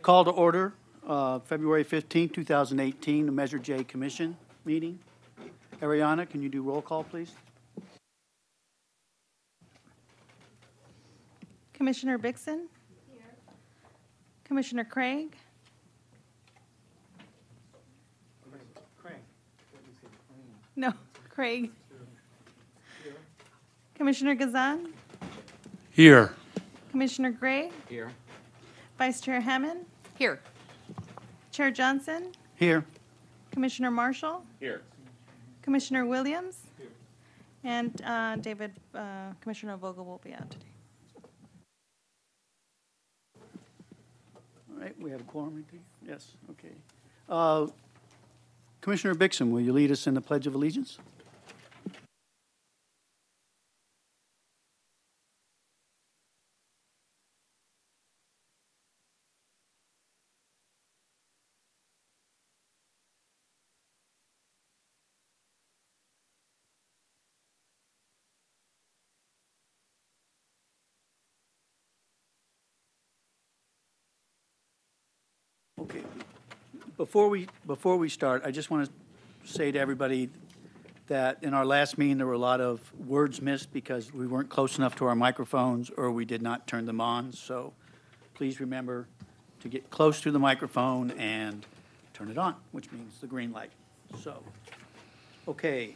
Call to order, February 15, 2018, the Measure J Commission meeting. Ariana, can you do roll call, please? Commissioner Bixson? Here. Commissioner Craig? No, Craig. Commissioner Gazan? Here. Commissioner Gray? Here. Vice Chair Hammond? Here. Chair Johnson? Here. Commissioner Marshall? Here. Commissioner Williams? Here. And Commissioner Vogel will be out today. All right, we have a quorum. Yes, okay. Commissioner Bixson, will you lead us in the Pledge of Allegiance? Okay. Before we start, I just want to say to everybody that in our last meeting there were a lot of words missed because we weren't close enough to our microphones or we did not turn them on. So please remember to get close to the microphone and turn it on, which means the green light. So, okay,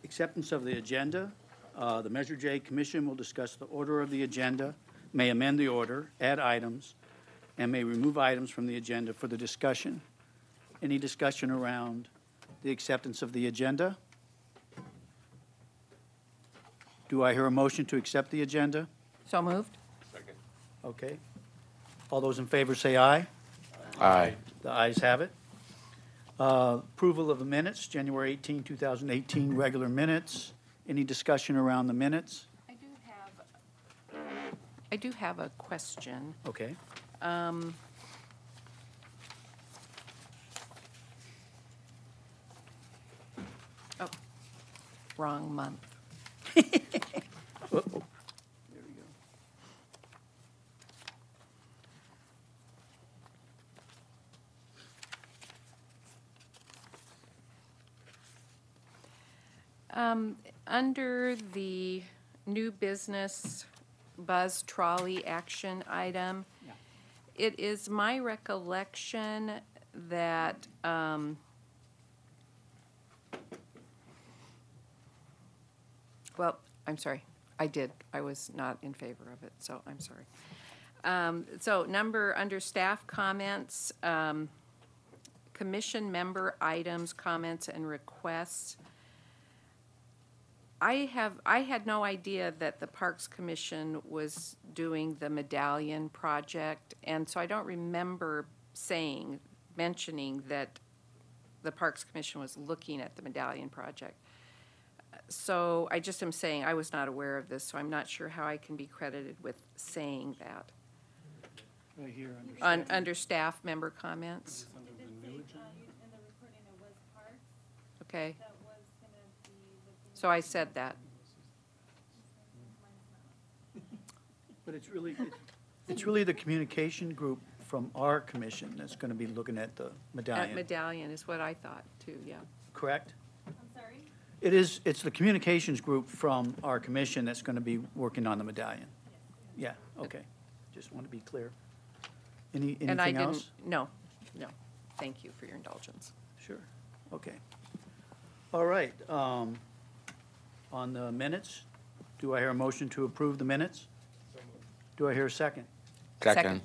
acceptance of the agenda. The Measure J Commission will discuss the order of the agenda, may amend the order, add items, and may remove items from the agenda for the discussion. Any discussion around the acceptance of the agenda? Do I hear a motion to accept the agenda? So moved. Second. Okay. All those in favor say aye. Aye. The ayes have it. Approval of the minutes, January 18, 2018, regular minutes. Any discussion around the minutes? I do have a question. Okay. Oh, wrong month. There we go. Under the new business buzz trolley action item, Yeah. it is my recollection that well, I'm sorry. I was not in favor of it, so I'm sorry. So under staff comments, commission member items, comments, and requests. I had no idea that the Parks Commission was doing the medallion project, and so I don't remember mentioning that the Parks Commission was looking at the medallion project. So I just am saying I was not aware of this, so I'm not sure how I can be credited with saying that. Right here Under staff member comments. Okay. So I said that. But it's really the communication group from our commission that's going to be looking at the medallion. That medallion is what I thought too, yeah. Correct? I'm sorry? It's the communications group from our commission that's going to be working on the medallion. Yeah, okay. Just want to be clear. Anything else? No. Thank you for your indulgence. Sure, okay. All right, on the minutes, do I hear a motion to approve the minutes? Do I hear a second? Second.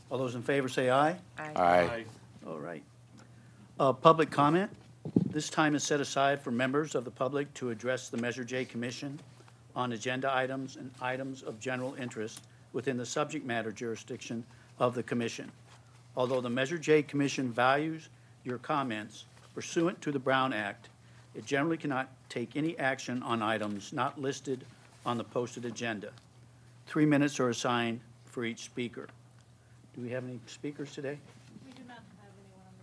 All those in favor say aye. Aye. All right. Public comment. This time is set aside for members of the public to address the Measure J Commission on agenda items and items of general interest within the subject matter jurisdiction of the Commission. Although the Measure J Commission values your comments pursuant to the Brown Act, it generally cannot take any action on items not listed on the posted agenda. 3 minutes are assigned for each speaker. Do we have any speakers today? We do not have anyone on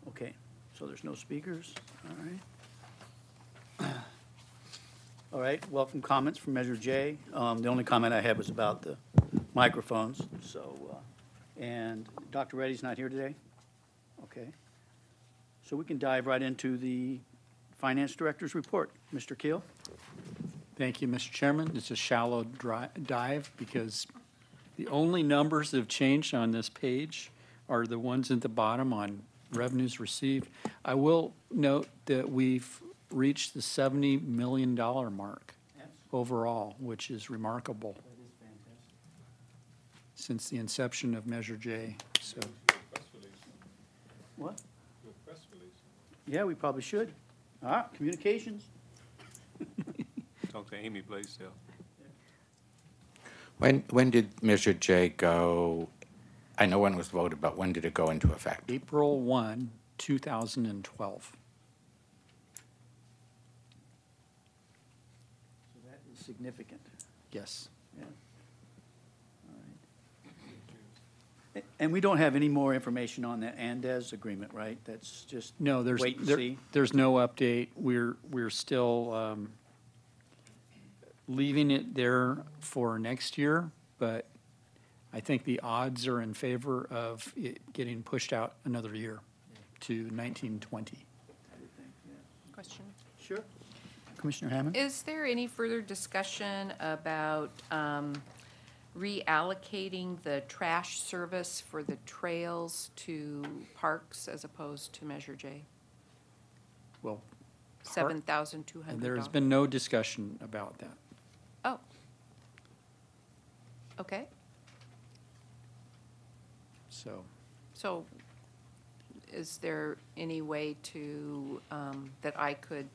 the list. Okay, so there's no speakers, all right. All right, welcome comments from Measure J. The only comment I had was about the microphones, so And Dr. Reddy's not here today? Okay. So we can dive right into the Finance Director's report. Mr. Keel? Thank you, Mr. Chairman. It's a shallow dive because the only numbers that have changed on this page are the ones at the bottom on revenues received. I will note that we've reached the $70 million mark overall, which is remarkable since the inception of Measure J. So, What? Yeah, we probably should. Communications. Talk to Amy Blaisdell. When did Measure J go, I know when it was voted, but when did it go into effect? April 1, 2012. So that is significant. Yes. Yeah. All right. And we don't have any more information on that Andes agreement, right? That's just No, wait and see. there's no update. We're still leaving it there for next year, but I think the odds are in favor of it getting pushed out another year to 1920. Question. Sure. Commissioner Hammond? Is there any further discussion about reallocating the trash service for the trails to parks as opposed to Measure J? Well, part- $7,200. there has been no discussion about that. Oh. Okay. So, Is there any way to, that I could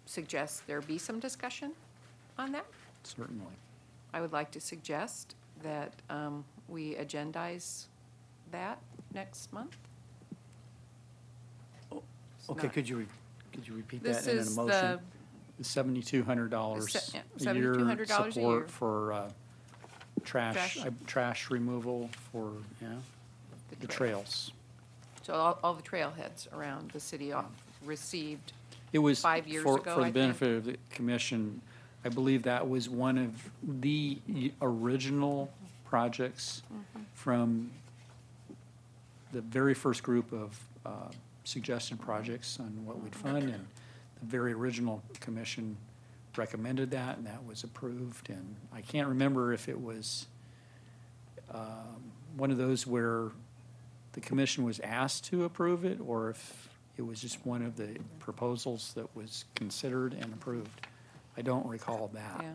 suggest there be some discussion on that? certainly. I would like to suggest that we agendize that next month. It's Okay, not- could you repeat This that in a is motion? The $7,200 yeah, a year $7,200 a year. support for trash Trash. trash removal for Yeah, the trails. So all the trailheads around the city received, It was 5 years for ago, the I think. benefit of the commission. I believe that was one of the original projects Mm-hmm. from the very first group of suggested projects on what we'd fund, and the very original commission recommended that, and that was approved. And I can't remember if it was one of those where the commission was asked to approve it, or if it was just one of the proposals that was considered and approved. I don't recall that. yeah,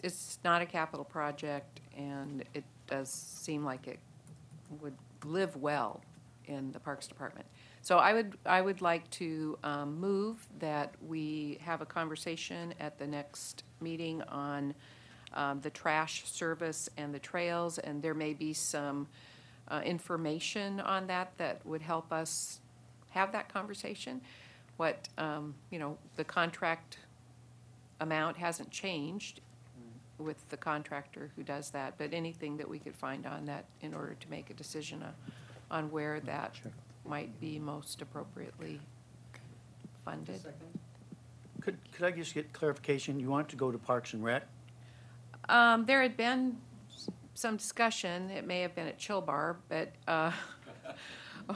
it's not a capital project, and it does seem like it would live well in the Parks Department. So I would like to move that we have a conversation at the next meeting on the trash service and the trails, and there may be some information on that would help us have that conversation. What, the contract amount hasn't changed with the contractor who does that, but anything that we could find on that in order to make a decision on where that might be most appropriately funded. could I just get clarification? You want it to go to Parks and Rec? There had been some discussion, it may have been at Chill Bar, but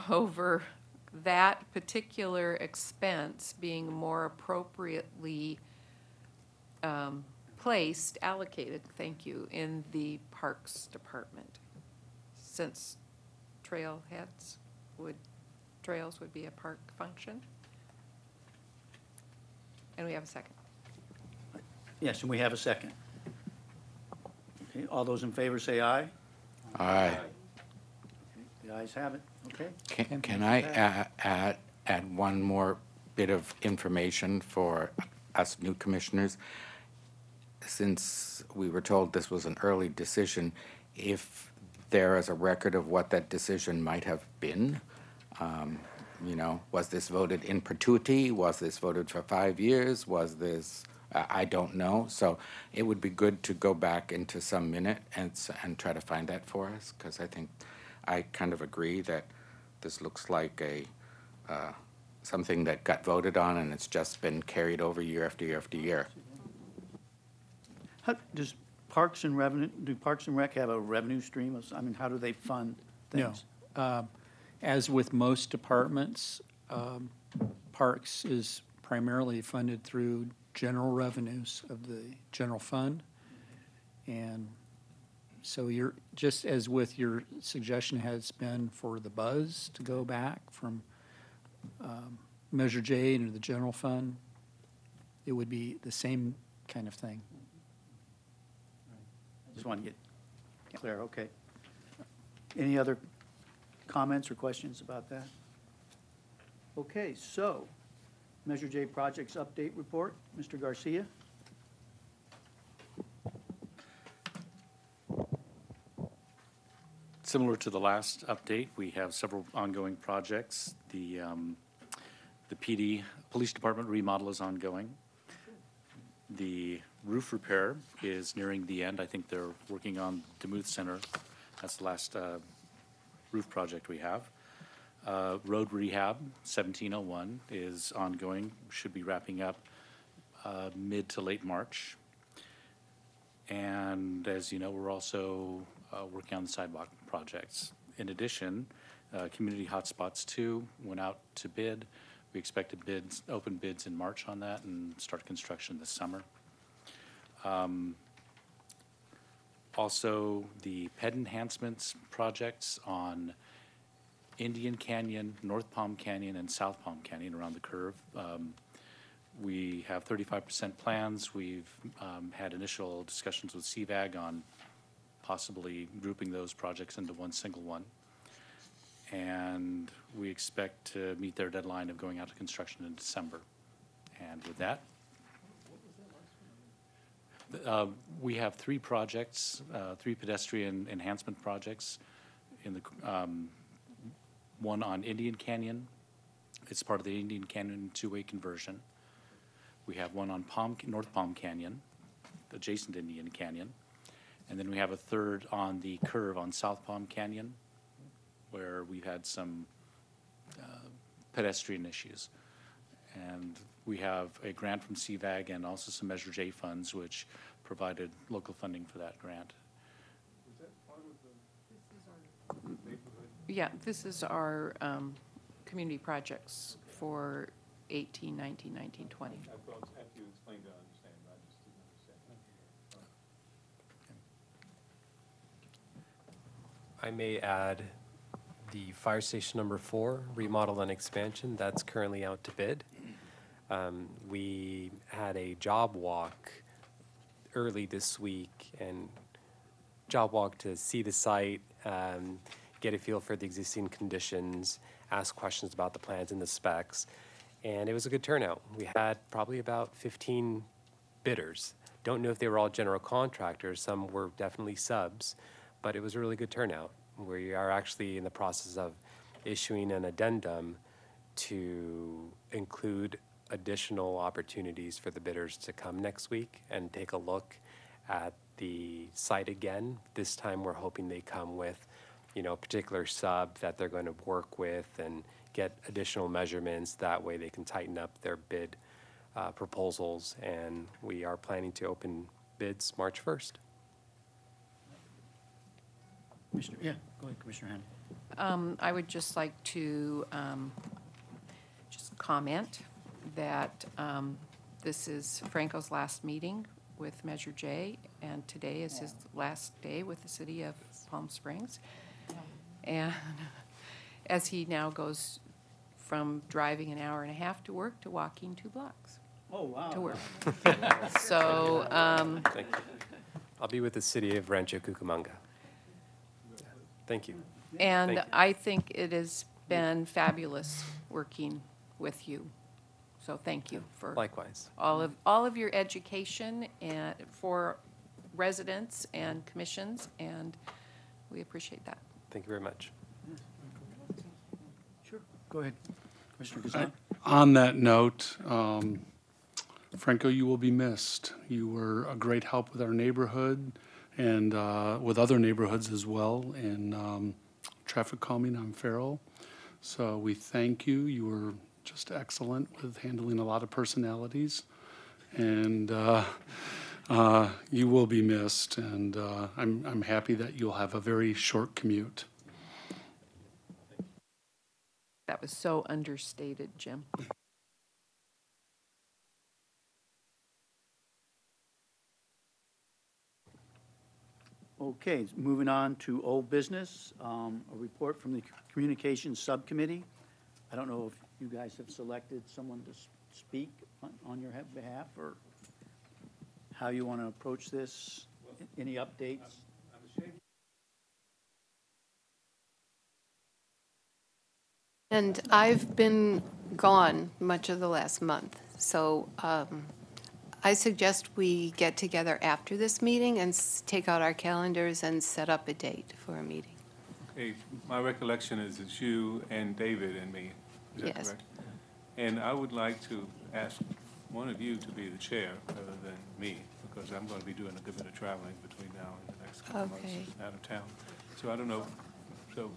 over that particular expense being more appropriately placed, allocated, thank you, in the Parks Department, since trails would be a park function. And we have a second. Yes, and we have a second. Okay, all those in favor say aye. Aye. The ayes have it, okay? Can I add one more bit of information for us new commissioners? Since we were told this was an early decision, if there is a record of what that decision might have been, was this voted in perpetuity? Was this voted for 5 years? Was this, I don't know. So it would be good to go back into some minute and try to find that for us, because I kind of agree that this looks like something that got voted on and it's just been carried over year after year after year. Do Parks and Rec have a revenue stream? How do they fund things? No. As with most departments, Parks is primarily funded through general revenues of the general fund. And so you're, just as with your suggestion has been for the buzz to go back from Measure J into the general fund, it would be the same kind of thing. Just want to get clear, okay. Any other comments or questions about that? Okay, so, Measure J Projects Update Report, Mr. Garcia. Similar to the last update, we have several ongoing projects. The PD, Police Department remodel is ongoing. The roof repair is nearing the end. I think they're working on Demuth Center. That's the last roof project we have. Road rehab, 1701, is ongoing, should be wrapping up mid to late March. And as you know, we're also working on the sidewalk projects. In addition, Community Hotspots 2 went out to bid. We expect to open bids in March on that and start construction this summer. Also, the PED enhancements projects on Indian Canyon, North Palm Canyon, and South Palm Canyon around the curve. We have 35% plans. We've had initial discussions with CVAG on possibly grouping those projects into one single one. And we expect to meet their deadline of going out to construction in December. And with that, we have three projects, three pedestrian enhancement projects. In the one on Indian Canyon. It's part of the Indian Canyon two-way conversion. We have one on North Palm Canyon, adjacent to Indian Canyon. And then we have a third on the curve on South Palm Canyon, where we've had some pedestrian issues. And we have a grant from CVAG and also some Measure J funds, which provided local funding for that grant. Is that part of the neighborhood? Yeah, this is our community projects for 18, 19, 19, 20. I thought after you explained it, I understand, but I just didn't understand. I may add the fire station number 4, remodel and expansion, that's currently out to bid. We had a job walk early this week, and job walk to see the site, get a feel for the existing conditions, ask questions about the plans and the specs, and it was a good turnout. We had probably about 15 bidders. Don't know if they were all general contractors, some were definitely subs, but it was a really good turnout. We are actually in the process of issuing an addendum to include additional opportunities for the bidders to come next week and take a look at the site again. This time we're hoping they come with, you know, a particular sub that they're going to work with and get additional measurements. That way they can tighten up their bid proposals, and we are planning to open bids March 1st. Commissioner, yeah, go ahead, Commissioner Hand. I would just like to just comment that this is Franco's last meeting with Measure J, and today is his last day with the city of Palm Springs. And as he now goes from driving an hour and a half to work to walking 2 blocks Oh, wow. to work. So, Thank you. I'll be with the city of Rancho Cucamonga. Thank you. and Thank you. I think it has been fabulous working with you. So thank you for Likewise. all of your education and for residents and commissions, and we appreciate that. Thank you very much. Sure, go ahead, Commissioner Guzman. On that note, Franco, you will be missed. You were a great help with our neighborhood and with other neighborhoods as well in traffic calming on Farrell. So we thank you. You were just excellent with handling a lot of personalities. And you will be missed. And I'm happy that you'll have a very short commute. That was so understated, Jim. Okay, moving on to old business, a report from the Communications Subcommittee. I don't know if you guys have selected someone to speak on your behalf, or how you want to approach this. Any updates? And I've been gone much of the last month, so I suggest we get together after this meeting and take out our calendars and set up a date for a meeting. Okay, my recollection is it's you and David and me. Is that Yes. correct? And I would like to ask one of you to be the chair rather than me, because I'm going to be doing a good bit of traveling between now and the next couple of months Okay. out of town. So I don't know, so,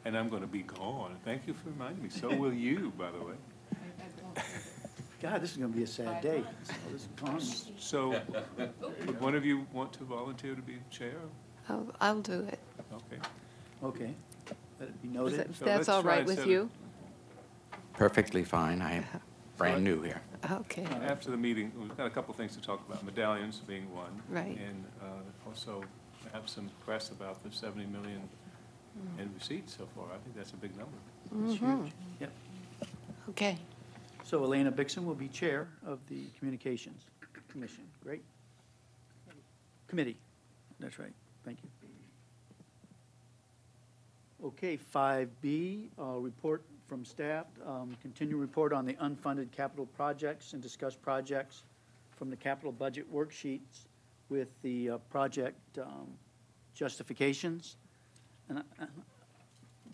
and I'm going to be gone. Thank you for reminding me. So will you, by the way. God, this is going to be a sad day. All this economy. So would one of you want to volunteer to be chair? I'll do it. Okay. Okay, let it be Is noted. that- So That's let's all try right and with set you? Perfectly fine. I am brand new here. Okay, After the meeting, we've got a couple things to talk about, medallions being one. Right. And also have some press about the 70 million in receipts so far. I think that's a big number. It's huge. Yep. okay. So Elena Bixon will be chair of the Communications Commission. Great. Committee. That's right. Thank you. Okay, 5B, report from staff. Continue report on the unfunded capital projects and discuss projects from the capital budget worksheets with the project justifications. And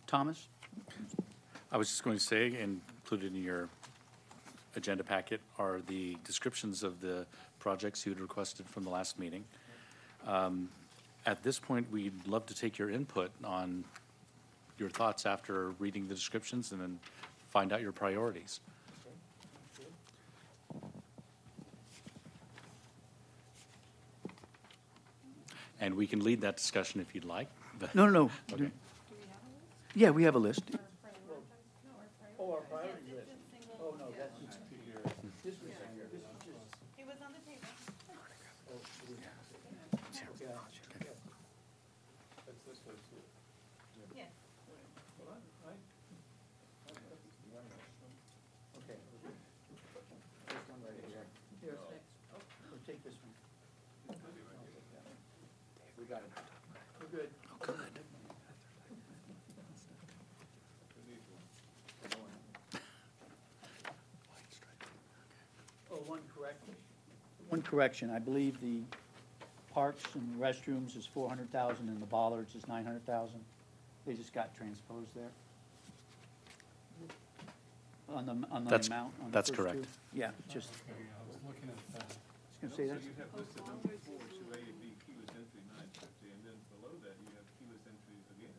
Thomas? I was just going to say, included in your agenda packet are the descriptions of the projects you had requested from the last meeting. At this point, we'd love to take your input on your thoughts after reading the descriptions and then find out your priorities. And we can lead that discussion if you'd like. but- No, no, no. Okay. Yeah, we have a list. Oh, our priority list. Oh, no, that's. This was just. It was on the table. Yes. Okay. This one right here. Here, or take this one. We got it. We're good. Oh, good. Oh, one correction. I believe the parks and restrooms is 400,000 and the bollards is 900,000. They just got transposed there. On the amount. On the That's first correct. two. Yeah, just. I was looking at that. Just gonna say that. You have listed number 4, 2A and B, keyless entry 950, and then below that you have keyless entry again.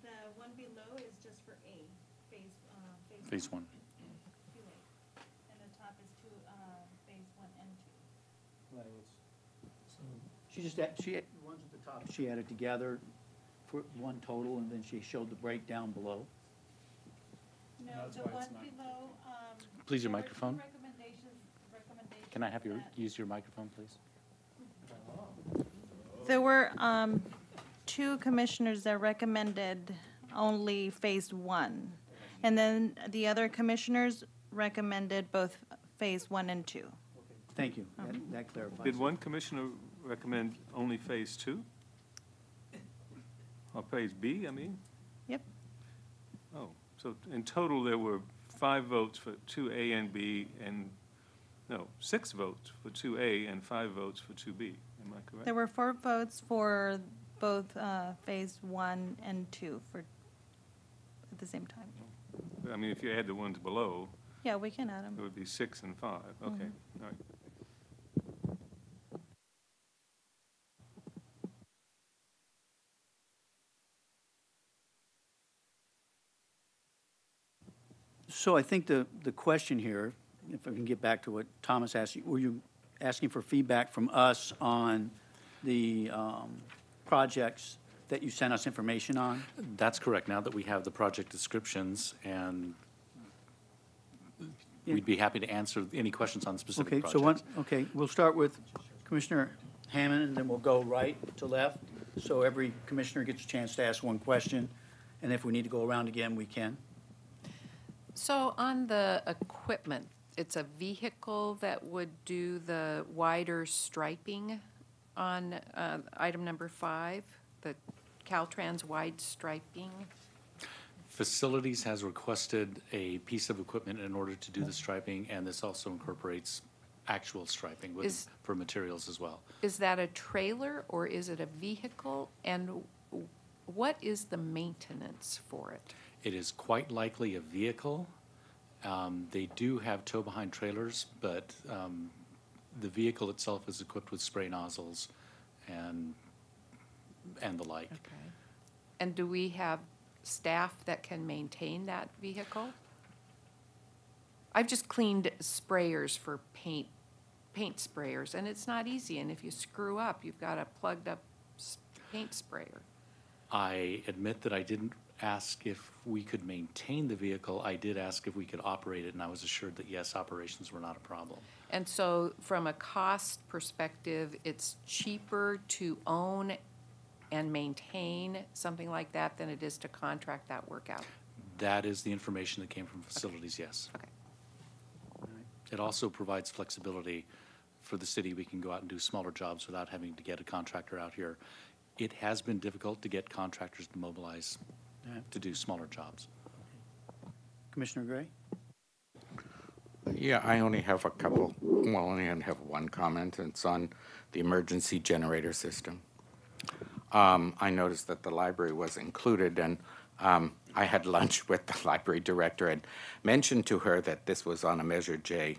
The one below is just for A, phase, Phase one. 2A. And the top is phase 1 and 2. Right, she just, the ones at the top, she added together for one total, and then she showed the breakdown below. No, That's the why one it's not- below, Please, your there were two microphone. recommendations Can I have that- use your microphone, please? There were two commissioners that recommended only phase 1. And then the other commissioners recommended both phase 1 and 2. Thank you, that clarifies. Did one commissioner recommend only phase 2? Or phase B, I mean? Yep. Oh, so in total, there were 5 votes for 2A and B, and, no, 6 votes for 2A and 5 votes for 2B. Am I correct? There were 4 votes for both phase 1 and 2 for, at the same time. I mean, if you add the ones below, Yeah, we can add it them. would be 6 and 5. Okay, all right. So I think the question here, if I can get back to what Thomas asked, you, were you asking for feedback from us on the projects that you sent us information on? That's correct. Now that we have the project descriptions, and we'd be happy to answer any questions on specific Okay, projects. okay, we'll start with Commissioner Hammond, and then we'll go right to left. So every commissioner gets a chance to ask one question, and if we need to go around again, we can. So on the equipment, it's a vehicle that would do the wider striping on item number 5, the Caltrans wide striping? Facilities has requested a piece of equipment in order to do the striping, and this also incorporates actual striping for materials as well. Is that a trailer or is it a vehicle? And what is the maintenance for it? It is quite likely a vehicle. They do have tow-behind trailers, but the vehicle itself is equipped with spray nozzles and the like. Okay. And do we have staff that can maintain that vehicle? I've just cleaned sprayers for paint sprayers, and it's not easy. And if you screw up, you've got a plugged up paint sprayer. I admit that I didn't ask if we could maintain the vehicle. I did ask if we could operate it, and I was assured that yes, operations were not a problem. And so from a cost perspective, it's cheaper to own and maintain something like that than it is to contract that work out. That is the information that came from facilities, yes. Okay. It also provides flexibility for the city. We can go out and do smaller jobs without having to get a contractor out here. It has been difficult to get contractors to mobilize to do smaller jobs. Commissioner Gray? Yeah, I only have I only have one comment, and it's on the emergency generator system. I noticed that the library was included, and I had lunch with the library director and mentioned to her that this was on a Measure J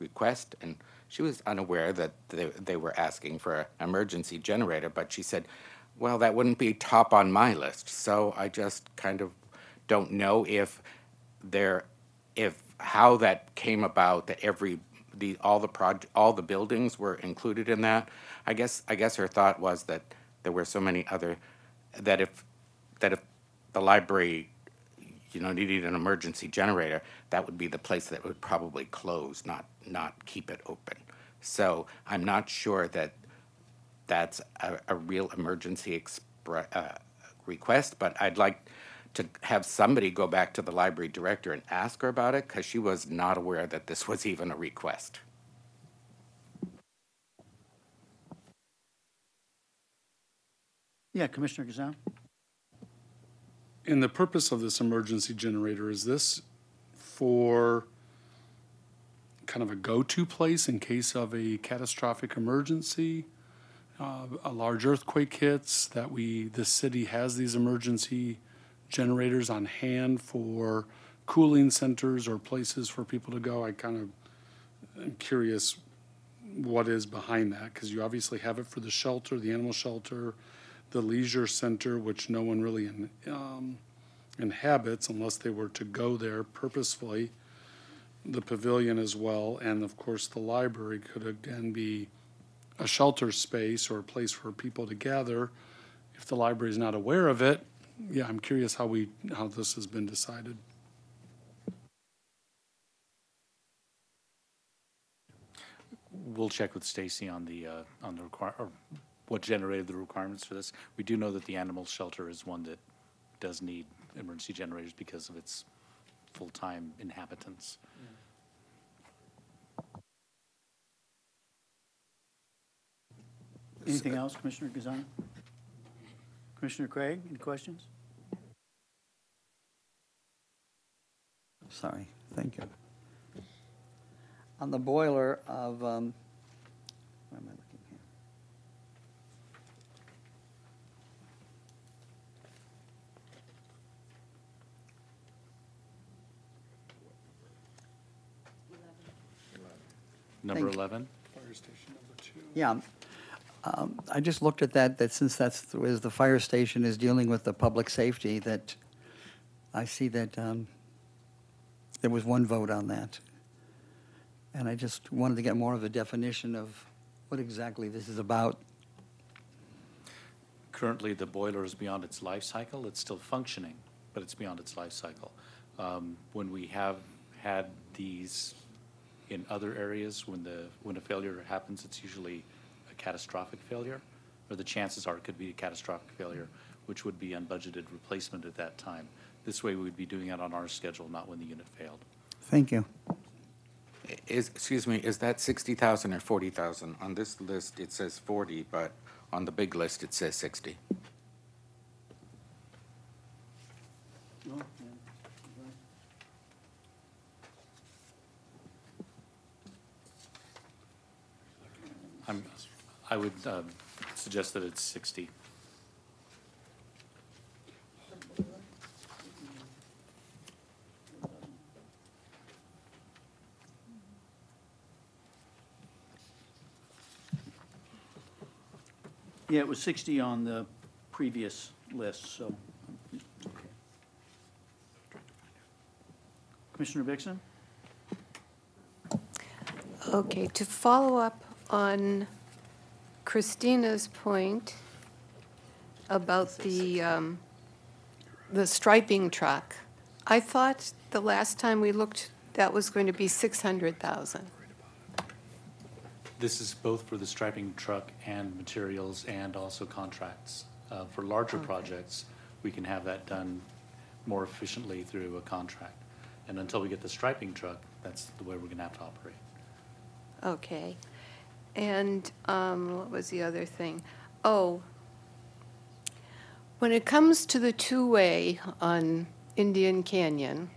request, and she was unaware that they were asking for an emergency generator, but she said, well, that wouldn't be top on my list. So I just kind of don't know if how that came about, that all the buildings were included in that. I guess her thought was that there were so many other, that if the library, needed an emergency generator, that would be the place that would probably close, not keep it open. So I'm not sure that that's a real emergency request, but I'd like to have somebody go back to the library director and ask her about it, because she was not aware that this was even a request. Yeah, Commissioner Gazan? And the purpose of this emergency generator, is this for kind of a go-to place in case of a catastrophic emergency? A large earthquake hits, that the city has these emergency generators on hand for cooling centers or places for people to go? I kind of am curious what is behind that, because you obviously have it for the shelter, the animal shelter, the leisure center, which no one really inhabits unless they were to go there purposefully, the pavilion as well, and of course the library could again be a shelter space or a place for people to gather. If the library is not aware of it, yeah, I'm curious how this has been decided. We'll check with Stacy on the or what generated the requirements for this. We do know that the animal shelter is one that does need emergency generators because of its full-time inhabitants. Anything else, Commissioner Gazan? Commissioner Craig, any questions? Sorry, thank you. On the boiler of, where am I looking here? Number Thank you. 11? Fire station number 2. Yeah, I just looked at that since that's where the fire station is dealing with the public safety, that I see that there was one vote on that. And I just wanted to get more of a definition of what exactly this is about. Currently, the boiler is beyond its life cycle. It's still functioning, but it's beyond its life cycle. When we have had these in other areas, when a failure happens, it's usually a catastrophic failure, or the chances are it could be a catastrophic failure, which would be unbudgeted replacement at that time. This way, we would be doing it on our schedule, not when the unit failed. Thank you. Excuse me, is that 60,000 or 40,000? On this list, it says 40, but on the big list, it says 60. I would suggest that it's 60. Yeah, it was 60 on the previous list, so. Commissioner Vixen? Okay, to follow up on Christina's point about the striping truck, I thought the last time we looked, that was going to be 600,000. This is both for the striping truck and materials and also contracts. For larger projects, we can have that done more efficiently through a contract. And until we get the striping truck, that's the way we're going to have to operate. Okay. And what was the other thing? Oh, when it comes to the two-way on Indian Canyon,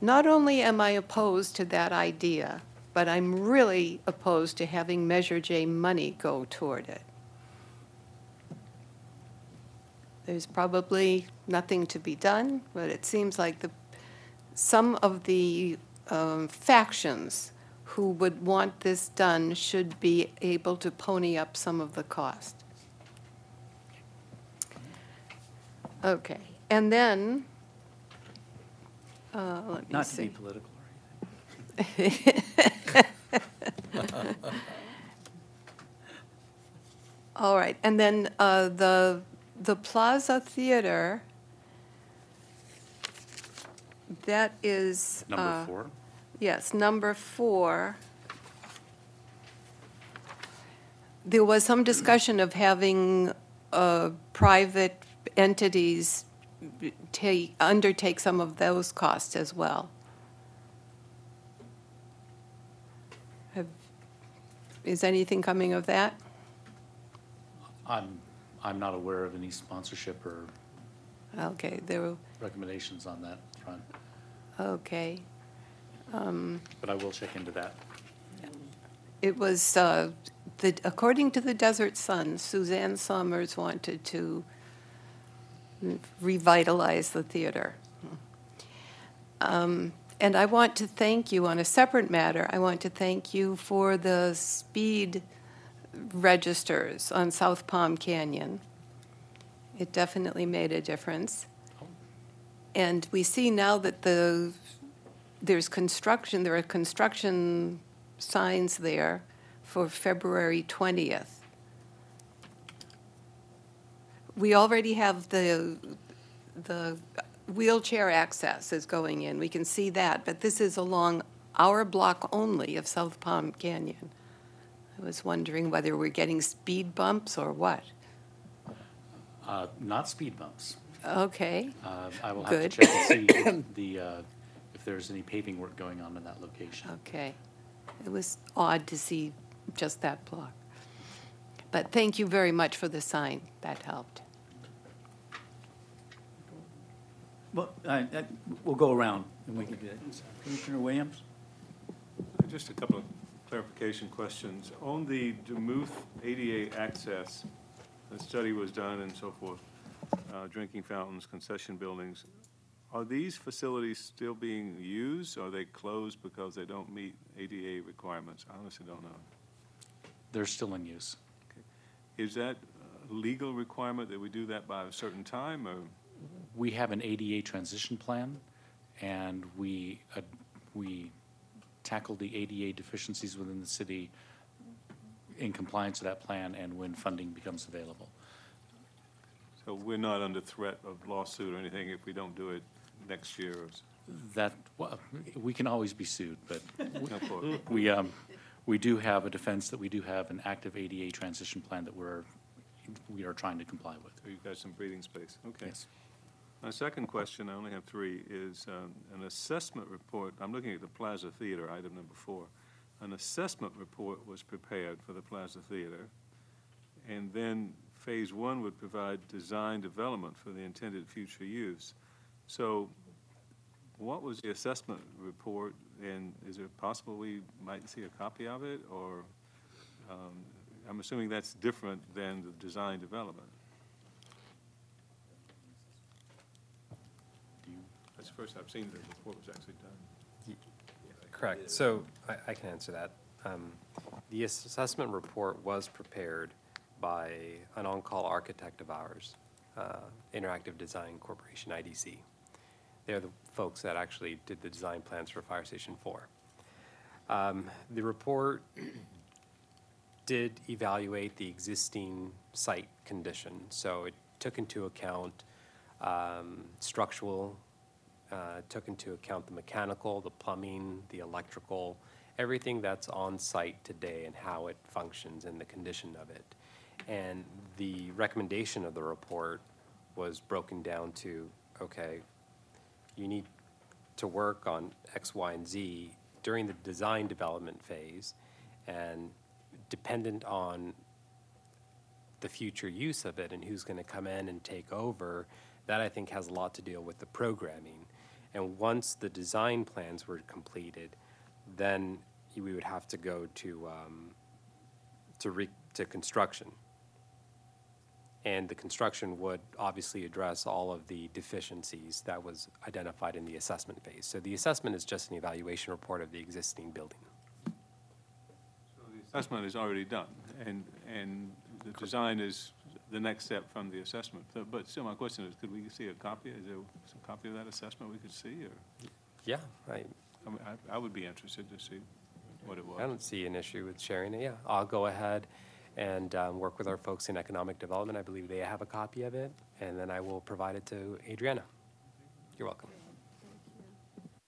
not only am I opposed to that idea, but I'm really opposed to having Measure J money go toward it. There's probably nothing to be done, but it seems like some of the factions who would want this done should be able to pony up some of the cost. Okay, and then, let me Not to see. be political or All right, and then the Plaza Theater, that is... Number 4? Yes, number 4. There was some discussion of having private entities undertake some of those costs as well. Is anything coming of that? I'm not aware of any sponsorship or Okay, there were, recommendations on that front, okay. but I will check into that. It was, according to the Desert Sun, Suzanne Somers wanted to revitalize the theater. And I want to thank you on a separate matter. I want to thank you for the speed registers on South Palm Canyon. It definitely made a difference. And we see now that there's construction, there are construction signs there for February 20th. We already have the wheelchair access is going in. We can see that, but this is along our block only of South Palm Canyon. I was wondering whether we're getting speed bumps or what. Not speed bumps. Okay. I will have Good. to check and see if there's any paving work going on in that location. Okay. It was odd to see just that block. But thank you very much for the sign. That helped. Well, we'll go around and we can do that. Commissioner Williams? Just a couple of clarification questions. On the Demuth ADA access, a study was done and so forth, drinking fountains, concession buildings. Are these facilities still being used? Or are they closed because they don't meet ADA requirements? I honestly don't know. They're still in use. Okay. Is that a legal requirement that we do that by a certain time, or? We have an ADA transition plan, and we tackle the ADA deficiencies within the city in compliance with that plan and when funding becomes available. So we're not under threat of lawsuit or anything if we don't do it next year? That, well, we can always be sued, but No quote. we do have a defense that we do have an active ADA transition plan that we are trying to comply with. So you've got some breathing space. Okay. Yes. My second question, I only have three, is an assessment report. I'm looking at the Plaza Theater, item number 4. An assessment report was prepared for the Plaza Theater, and then Phase 1 would provide design development for the intended future use. So what was the assessment report, and is it possible we might see a copy of it, or I'm assuming that's different than the design development? That's the first I've seen the report was actually done. Correct. So I can answer that. The assessment report was prepared by an on-call architect of ours, Interactive Design Corporation, IDC. They're the folks that actually did the design plans for Fire Station 4. The report did evaluate the existing site condition. So it took into account structural, took into account the mechanical, the plumbing, the electrical, everything that's on site today and how it functions and the condition of it. And the recommendation of the report was broken down to, okay, you need to work on X, Y, and Z during the design development phase, and dependent on the future use of it and who's going to come in and take over, that I think has a lot to do with the programming. And once the design plans were completed, then we would have to go to construction. And the construction would obviously address all of the deficiencies that was identified in the assessment phase. So the assessment is just an evaluation report of the existing building. So the assessment is already done, and the design is the next step from the assessment. But still, my question is, could we see a copy? Is there some copy of that assessment we could see? Or? Yeah, I would be interested to see what it was. I don't see an issue with sharing it. Yeah, I'll go ahead and work with our folks in economic development. I believe they have a copy of it, and then I will provide it to Adriana. You're welcome.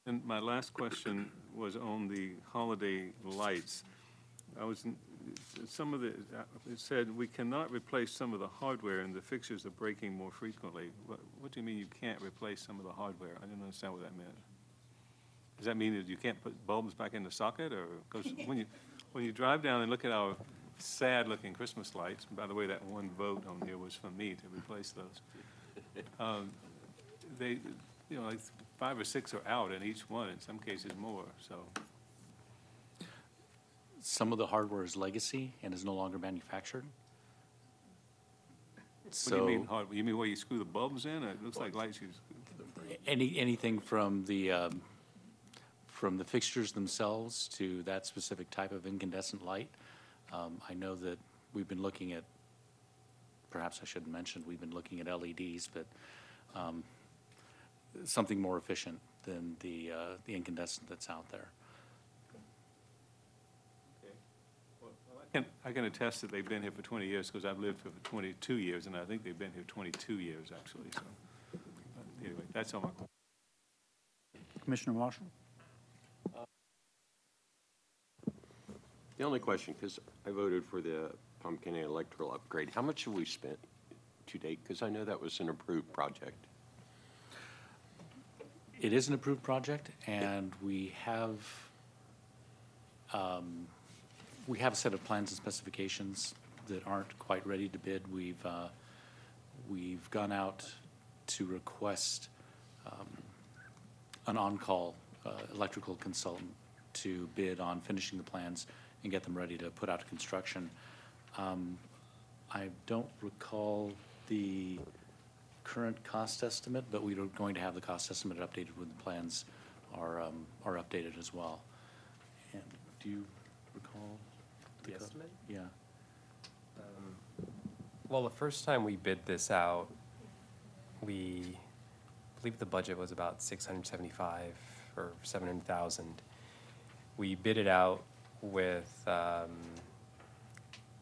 And my last question was on the holiday lights. It said we cannot replace some of the hardware and the fixtures are breaking more frequently. What do you mean you can't replace some of the hardware? I didn't understand what that meant. Does that mean that you can't put bulbs back in the socket? Or, because when you drive down and look at our sad-looking Christmas lights, and by the way, that one vote on here was for me to replace those. They, like 5 or 6 are out in each one, in some cases more, so. Some of the hardware is legacy and is no longer manufactured. What do you mean hardware? You mean where you screw the bulbs in? Or it looks like lights you screw. Anything from the fixtures themselves to that specific type of incandescent light. I know that we've been looking at, perhaps I shouldn't mention, we've been looking at LEDs, but something more efficient than the incandescent that's out there. I can attest that they've been here for 20 years because I've lived here for 22 years, and I think they've been here 22 years, actually. So, anyway, that's all my question. Commissioner Marshall? The only question, because I voted for the Pumpkin electrical upgrade, how much have we spent to date? Because I know that was an approved project. It is an approved project, and we have a set of plans and specifications that aren't quite ready to bid. We've gone out to request an on-call electrical consultant to bid on finishing the plans and get them ready to put out to construction. I don't recall the current cost estimate, but we are going to have the cost estimate updated when the plans are updated as well. And do you recall the estimate? Yeah. Well, the first time we bid this out, I believe the budget was about $675 or $700,000. We bid it out with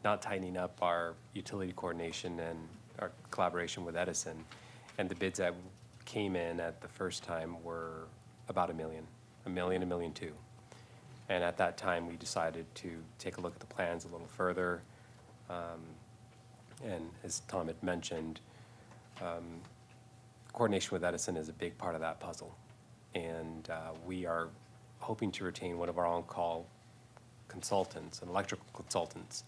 not tightening up our utility coordination and our collaboration with Edison. And the bids that came in at the first time were about $1 million, $1 million, $2 million. And at that time, we decided to take a look at the plans a little further. And as Tom had mentioned, coordination with Edison is a big part of that puzzle. And we are hoping to retain one of our on-call consultants, an electrical consultants,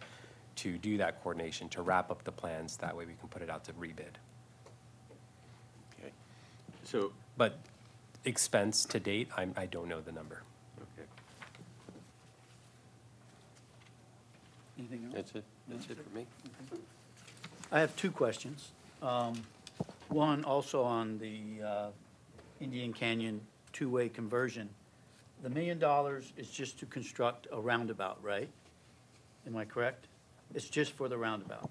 to do that coordination, to wrap up the plans. That way we can put it out to rebid. Okay. So, But expense to date, I don't know the number. okay, Anything else? that's it. That's it for me. I have two questions. One also on the Indian Canyon two-way conversion. The $1 million is just to construct a roundabout, right? Am I correct? It's just for the roundabout.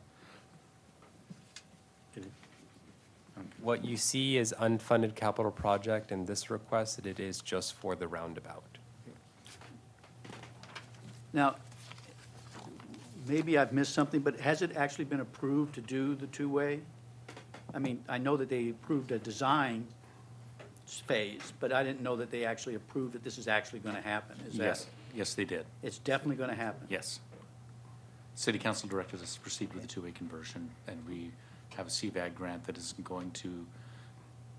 What you see is unfunded capital project in this request, it is just for the roundabout. Now, maybe I've missed something, but has it actually been approved to do the two-way? I mean, I know that they approved a design phase, but I didn't know that they actually approved that this is actually going to happen. Is that? Yes, yes, they did. It's definitely going to happen? Yes. City council directed us to proceed with the two-way conversion, and we have a CVAG grant that is going to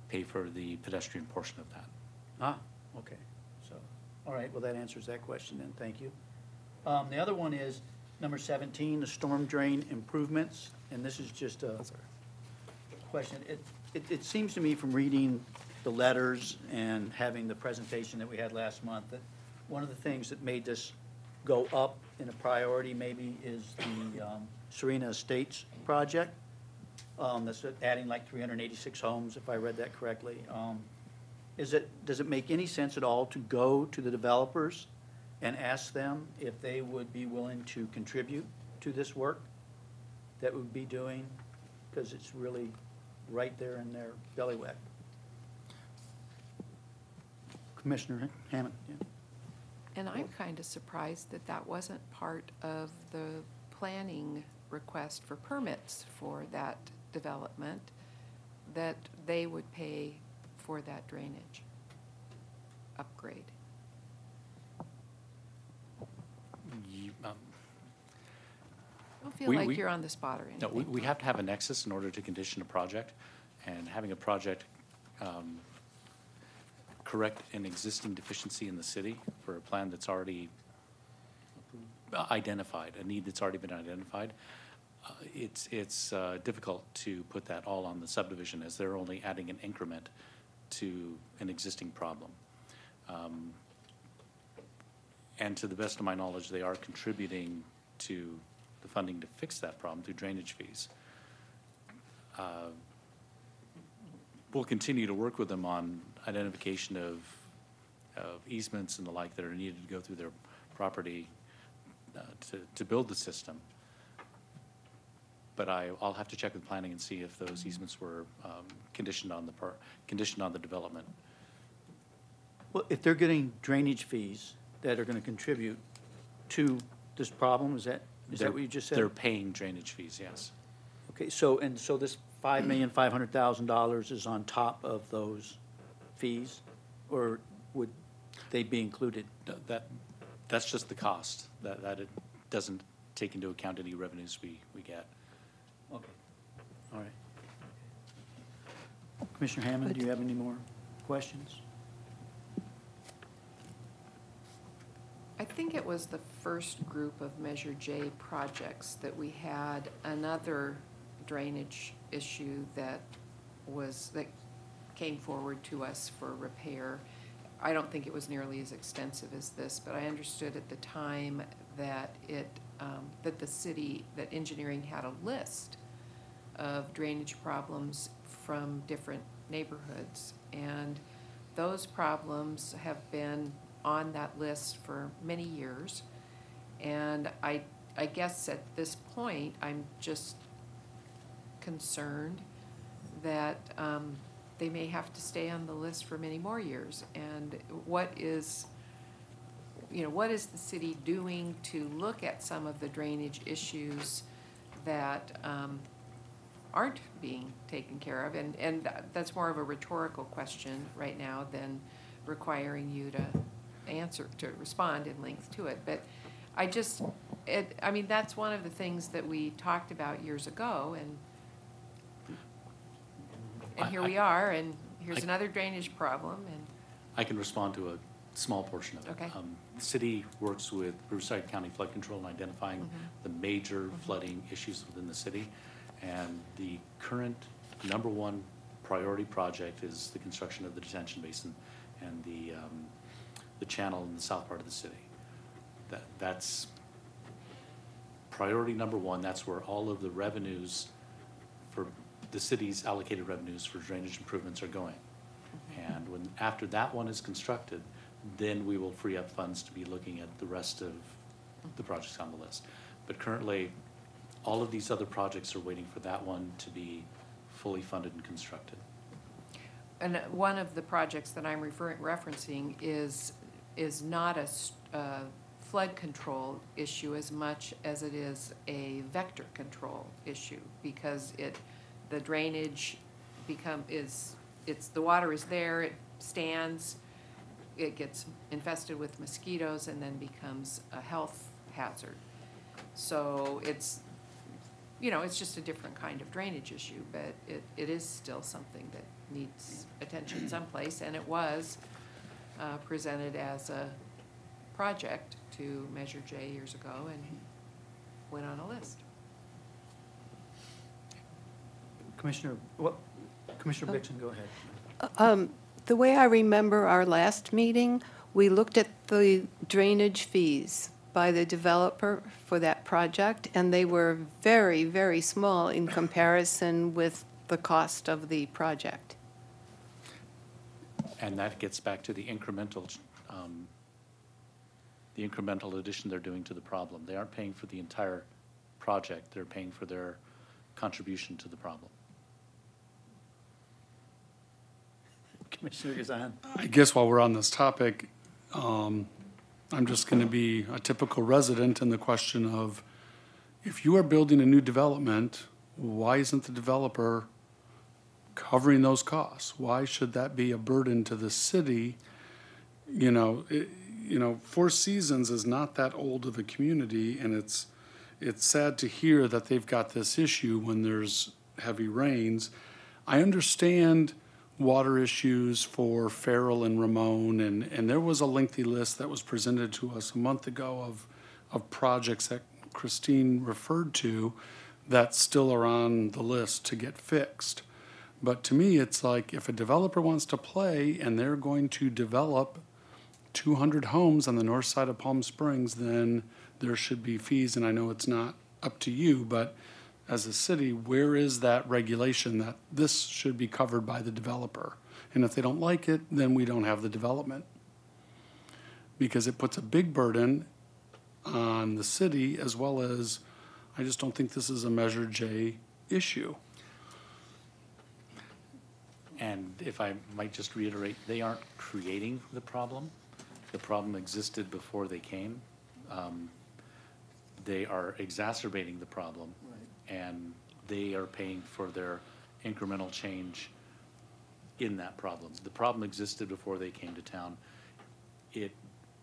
pay for the pedestrian portion of that. Ah, okay. So, all right, well, that answers that question then, thank you. The other one is number 17, the storm drain improvements, and this is just a question. It seems to me from reading the letters and having the presentation that we had last month that one of the things that made this go up in a priority maybe is the Serena Estates project. That's adding like 386 homes, if I read that correctly. Does it make any sense at all to go to the developers and ask them if they would be willing to contribute to this work that we'd be doing? Because it's really right there in their bailiwick. Commissioner Hammond, yeah. And I'm kind of surprised that that wasn't part of the planning request for permits for that development, that they would pay for that drainage upgrade. Um, Don't feel We- like we- you're on the spot or anything. No, we have to have a nexus in order to condition a project, and having a project correct an existing deficiency in the city for a plan that's already identified, a need that's already been identified, it's difficult to put that all on the subdivision as they're only adding an increment to an existing problem. And to the best of my knowledge, they are contributing to the funding to fix that problem through drainage fees. We'll continue to work with them on identification of easements and the like that are needed to go through their property to build the system. But I'll have to check with planning and see if those easements were conditioned on the development. Well, if they're getting drainage fees that are going to contribute to this problem, is that what you just said? They're paying drainage fees, yes. Okay, so this $5,500,000 is on top of those fees, or would they be included? That's just the cost. That it doesn't take into account any revenues we get. Okay, all right. Commissioner Hammond, do you have any more questions? I think it was the first group of Measure J projects that we had another drainage issue that came forward to us for repair. I don't think it was nearly as extensive as this, but I understood at the time that that the city, that engineering had a list of drainage problems from different neighborhoods. And those problems have been on that list for many years. And I guess at this point, I'm just concerned that they may have to stay on the list for many more years. And what is what is the city doing to look at some of the drainage issues that aren't being taken care of? And that's more of a rhetorical question right now than requiring you to respond in length to it. But that's one of the things that we talked about years ago, and here we are, and here's another drainage problem, and. I can respond to a small portion of it. Okay. The city works with Riverside County Flood Control in identifying the major flooding issues within the city. And the current #1 priority project is the construction of the detention basin and the channel in the south part of the city. That's priority #1. That's where all of the revenues for the city's allocated revenues for drainage improvements are going. And after that one is constructed, then we will free up funds to be looking at the rest of the projects on the list. But currently, all of these other projects are waiting for that one to be fully funded and constructed. And one of the projects that I'm referencing is not a flood control issue as much as it is a vector control issue, because the drainage the water is there, it stands, it gets infested with mosquitoes and then becomes a health hazard. So it's just a different kind of drainage issue, but it is still something that needs attention someplace, and it was presented as a project to Measure J years ago and went on a list. Commissioner Bixson, go ahead. The way I remember our last meeting, we looked at the drainage fees by the developer for that project, and they were very, very small in comparison with the cost of the project. And that gets back to the incremental addition they're doing to the problem. They aren't paying for the entire project. They're paying for their contribution to the problem. Commissioner Gazan. I guess while we're on this topic, I'm just going to be a typical resident in the question of, if you are building a new development, why isn't the developer covering those costs? Why should that be a burden to the city? Four Seasons is not that old of a community, and it's sad to hear that they've got this issue when there's heavy rains. I understand water issues for Farrell and Ramon, and there was a lengthy list that was presented to us a month ago of projects that Christine referred to that still are on the list to get fixed. But to me, it's like, if a developer wants to play and they're going to develop 200 homes on the north side of Palm Springs, then there should be fees. And I know it's not up to you, but as a city, where is that regulation that this should be covered by the developer? And if they don't like it, then we don't have the development. Because it puts a big burden on the city, as well as, I just don't think this is a Measure J issue. And if I might just reiterate, they aren't creating the problem. The problem existed before they came. They are exacerbating the problem. And they are paying for their incremental change in that problem. The problem existed before they came to town. It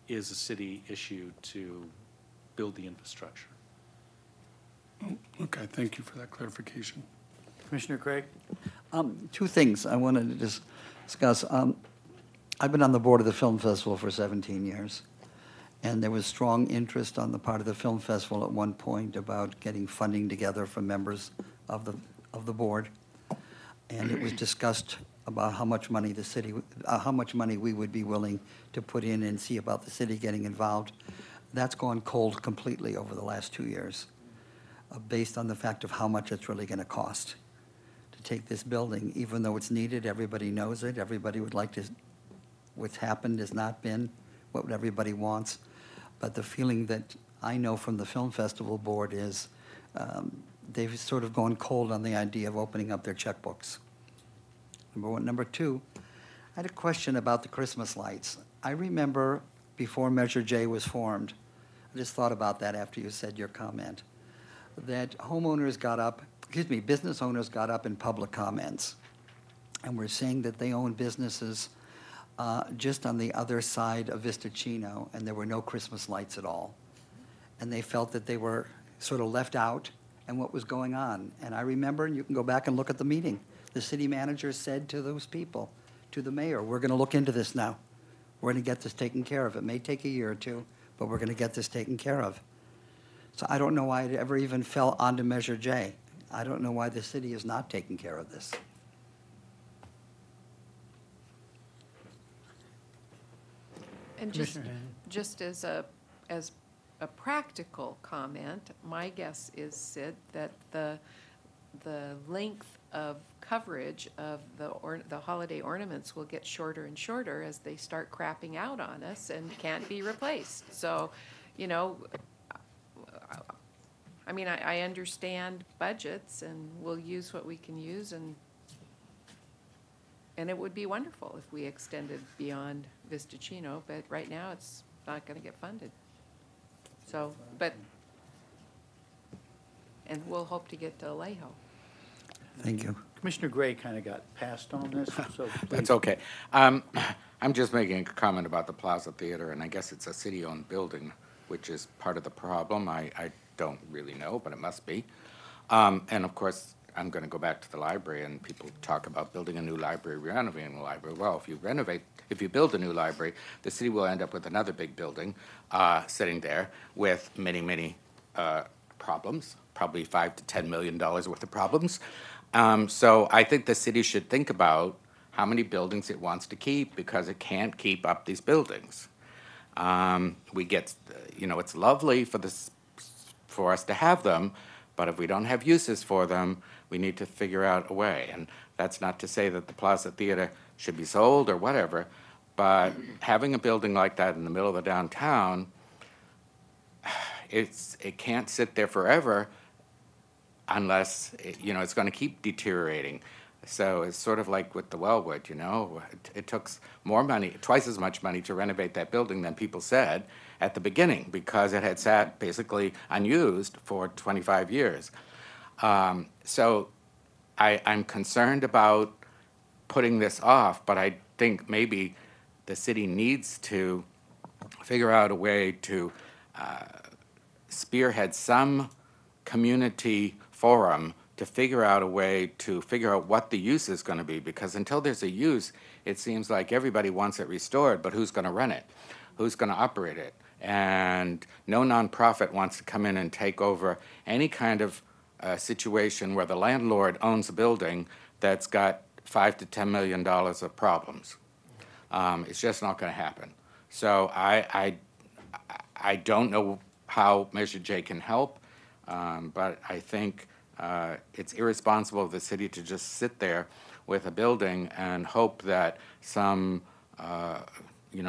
is a city issue to build the infrastructure. Okay, thank you for that clarification. Commissioner Craig? Two things I wanted to discuss. I've been on the board of the Film Festival for 17 years. And there was strong interest on the part of the film festival at one point about getting funding together from members of the board. And it was discussed about how much money the city, how much money we would be willing to put in and see about the city getting involved. That's gone cold completely over the last 2 years, based on the fact of how much it's really going to cost to take this building. Even though it's needed, everybody knows it. Everybody would like to. What's happened has not been what everybody wants. But the feeling that I know from the Film Festival board is they've sort of gone cold on the idea of opening up their checkbooks. Number one. Number two, I had a question about the Christmas lights. I remember before Measure J was formed. I just thought about that after you said your comment. That homeowners got up, business owners got up in public comments and were saying that they own businesses just on the other side of Vistacino, and there were no Christmas lights at all. And they felt that they were sort of left out and what was going on. And I remember, and you can go back and look at the meeting, the city manager said to those people, to the mayor, we're going to look into this now. We're going to get this taken care of. It may take a year or two, but we're going to get this taken care of. So I don't know why it ever even fell onto Measure J. I don't know why the city is not taking care of this. And just as a practical comment, my guess is, Sid, that the length of coverage of the holiday ornaments will get shorter and shorter as they start crapping out on us and can't be replaced. So, you know, I mean, I understand budgets, and we'll use what we can use, and it would be wonderful if we extended beyond Vistacino, but right now it's not going to get funded. So, and we'll hope to get to Alejo. Thank you. Commissioner Gray kind of got passed on this, so please. That's okay. I'm just making a comment about the Plaza Theater, and I guess it's a city-owned building, which is part of the problem. I don't really know, but it must be. And of course, I'm going to go back to the library, and people talk about building a new library, renovating a library. Well, if you build a new library, the city will end up with another big building sitting there with many, many problems, probably $5 to $10 million worth of problems. So I think the city should think about how many buildings it wants to keep, because it can't keep up these buildings. We get, it's lovely for us to have them, but if we don't have uses for them, we need to figure out a way. And that's not to say that the Plaza Theater should be sold or whatever, but having a building like that in the middle of the downtown, it can't sit there forever unless, it's going to keep deteriorating. So it's sort of like with the Wellwood, it took more money, twice as much money to renovate that building than people said at the beginning, because it had sat basically unused for 25 years. So I'm concerned about putting this off, but I think maybe the city needs to figure out a way to spearhead some community forum to figure out a way to figure out what the use is going to be, because until there's a use, it seems like everybody wants it restored, but who's going to run it? Who's going to operate it? And no nonprofit wants to come in and take over any kind of situation where the landlord owns a building that's got $5 to $10 million of problems. It's just not going to happen. So I don't know how Measure J can help, but I think it's irresponsible of the city to just sit there with a building and hope that some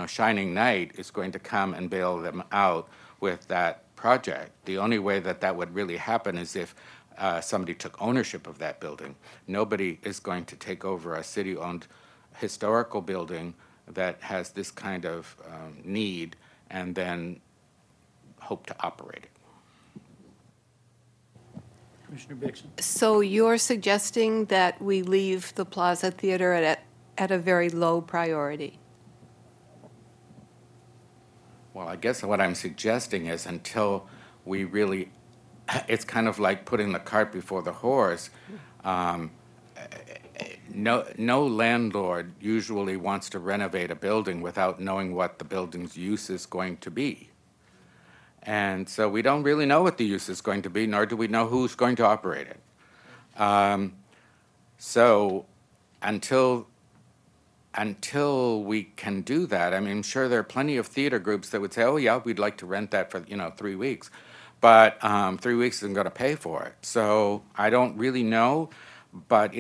shining knight is going to come and bail them out with that project. The only way that would really happen is if somebody took ownership of that building. Nobody is going to take over a city-owned historical building that has this kind of need and then hope to operate it. Commissioner Bixson. So you're suggesting that we leave the Plaza Theater at a very low priority? Well, I guess what I'm suggesting is until we really, it's kind of like putting the cart before the horse. No landlord usually wants to renovate a building without knowing what the building's use is going to be. And so we don't really know what the use is going to be, nor do we know who's going to operate it. So until we can do that, I mean, I'm sure there are plenty of theater groups that would say, oh, yeah, we'd like to rent that for, 3 weeks. But 3 weeks isn't going to pay for it. So I don't really know, but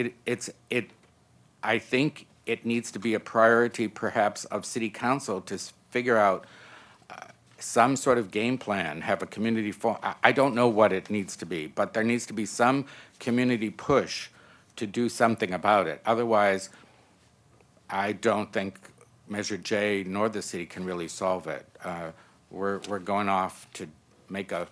I think it needs to be a priority, perhaps, of City Council to figure out some sort of game plan, have a community forum. I don't know what it needs to be, but there needs to be some community push to do something about it. Otherwise, I don't think Measure J nor the city can really solve it. We're going off to make a,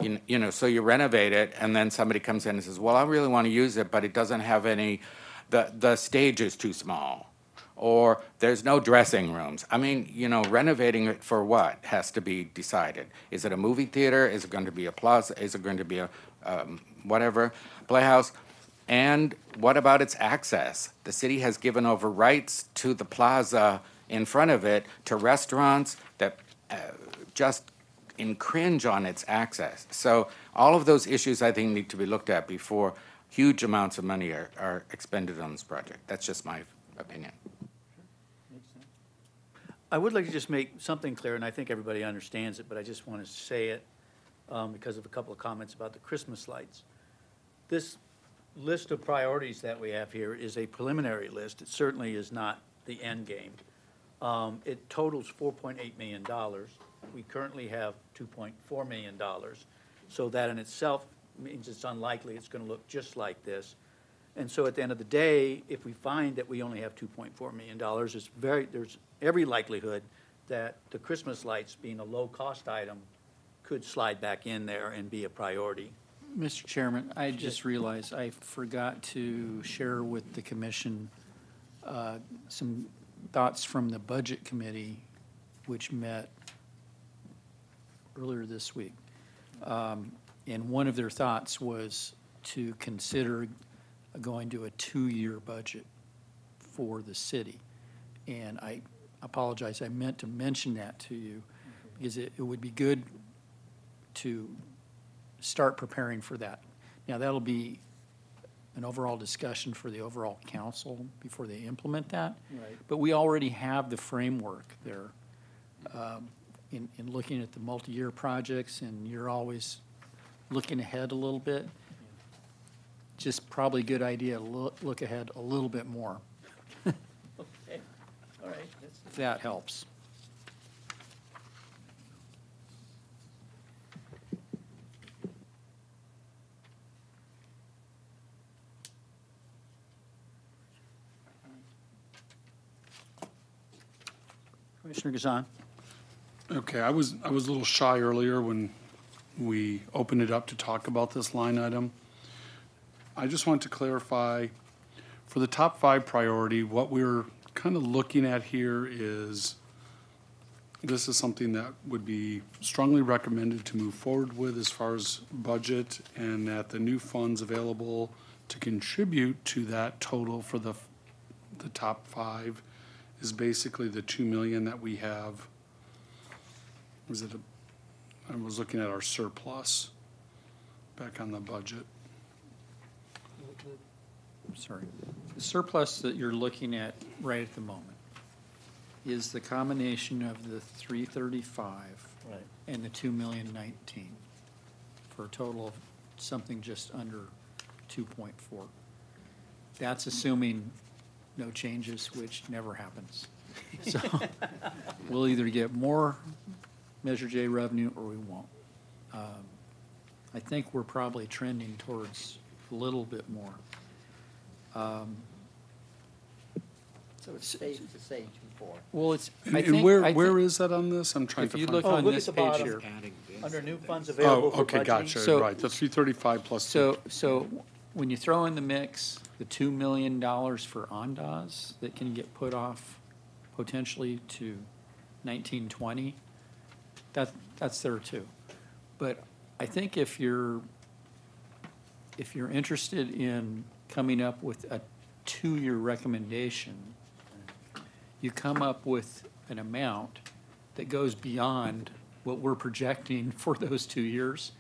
you know, so you renovate it, and then somebody comes in and says, well, I really want to use it, but it doesn't have any, the stage is too small, or there's no dressing rooms. I mean, you know, renovating it for what has to be decided. Is it a movie theater? Is it going to be a plaza? Is it going to be a whatever, playhouse? And what about its access? The city has given over rights to the plaza in front of it to restaurants that just infringe on its access. So all of those issues, I think, need to be looked at before huge amounts of money are expended on this project. That's just my opinion. I would like to just make something clear, and I think everybody understands it, but I just want to say it because of a couple of comments about the Christmas lights. This list of priorities that we have here is a preliminary list. It certainly is not the end game. It totals $4.8 million. We currently have $2.4 million. So that in itself means it's unlikely it's going to look just like this. And so at the end of the day, if we find that we only have $2.4 million, there's every likelihood that the Christmas lights, being a low-cost item, could slide back in there and be a priority. Mr. Chairman, I just realized I forgot to share with the commission some thoughts from the Budget Committee, which met earlier this week. And one of their thoughts was to consider going to a 2-year budget for the city. And I apologize, I meant to mention that to you, because it would be good to start preparing for that. Now, that'll be an overall discussion for the overall council before they implement that. Right. But we already have the framework there in looking at the multi-year projects, and you're always looking ahead a little bit. Just probably a good idea to look ahead a little bit more, Okay, all right. if that helps. Commissioner Gazan? Okay, I was a little shy earlier when we opened it up to talk about this line item. I just want to clarify, for the top 5 priority, what we're kind of looking at here is, this is something that would be strongly recommended to move forward with as far as budget, and that the new funds available to contribute to that total for the top 5 is basically the $2 million that we have. I was looking at our surplus back on the budget. Sorry. The surplus that you're looking at right at the moment is the combination of the 335 Right. and the 2,019,000 for a total of something just under 2.4. That's assuming no changes, which never happens. So we'll either get more Measure J revenue or we won't. I think we're probably trending towards a little bit more. So it's safe to say 2.4. Well, it's, And I and think. where is that on this? I'm trying If to you find. look Oh, on look at this the page bottom. here. Under new funds Oh, available for okay, budgeting. gotcha, So- right, the 335 plus. So when you throw in the mix, the $2 million for Ondas that can get put off potentially to 1920, that's there too. But I think if you're interested in coming up with a 2-year recommendation, you come up with an amount that goes beyond what we're projecting for those 2 years.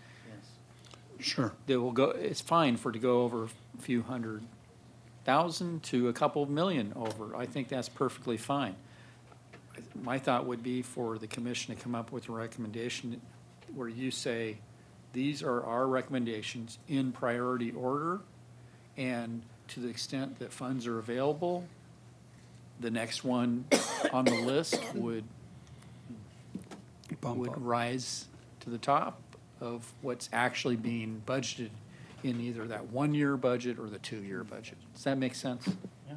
Sure. That will go, it's fine for it to go over a few $100,000 to a couple of million over. I think that's perfectly fine. My thought would be for the commission to come up with a recommendation where you say, these are our recommendations in priority order, and to the extent that funds are available, the next one on the list would Bump up. rise to the top of what's actually being budgeted in either that 1-year budget or the 2-year budget. Does that make sense? Yeah.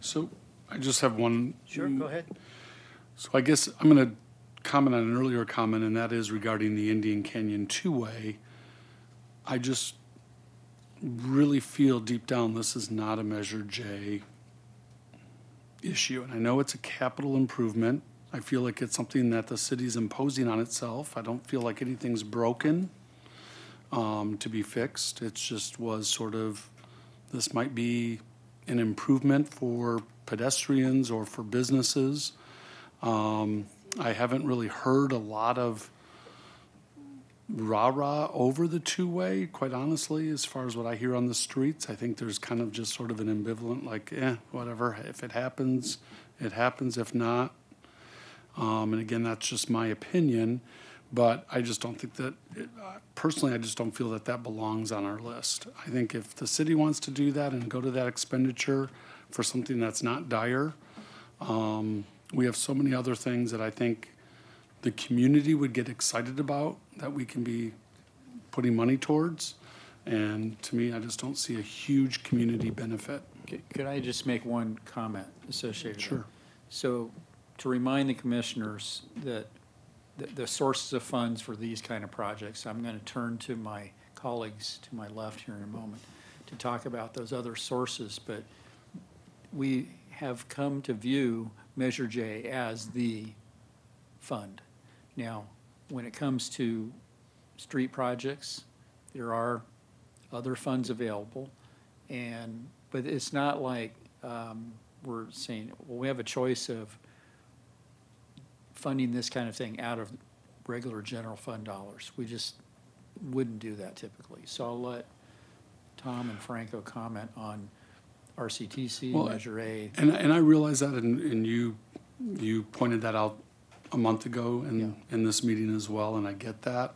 So I just have one. Sure, go ahead. So I guess I'm going to comment on an earlier comment, and that is regarding the Indian Canyon two-way. I just really feel deep down this is not a Measure J issue. And I know it's a capital improvement. I feel like it's something that the city's imposing on itself. I don't feel like anything's broken to be fixed. It just was sort of, this might be an improvement for pedestrians or for businesses. I haven't really heard a lot of rah-rah over the two-way, quite honestly, as far as what I hear on the streets. I think there's kind of just sort of an ambivalent, like, whatever. If it happens, it happens. If not, and again, that's just my opinion, but I just don't think that, personally, I just don't feel that that belongs on our list. I think if the city wants to do that and go to that expenditure for something that's not dire, we have so many other things that I think the community would get excited about that we can be putting money towards. And to me, I just don't see a huge community benefit. Could I just make one comment associated with it? Sure. So to remind the commissioners that the sources of funds for these kind of projects, I'm going to turn to my colleagues to my left here in a moment to talk about those other sources, but we have come to view Measure J as the fund. Now, when it comes to street projects, there are other funds available, but it's not like we're saying, well, we have a choice of funding this kind of thing out of regular general fund dollars. We just wouldn't do that typically. So I'll let Tom and Franco comment on RCTC, Well, Measure A. And I realize that, and you pointed that out a month ago in this meeting as well, and I get that.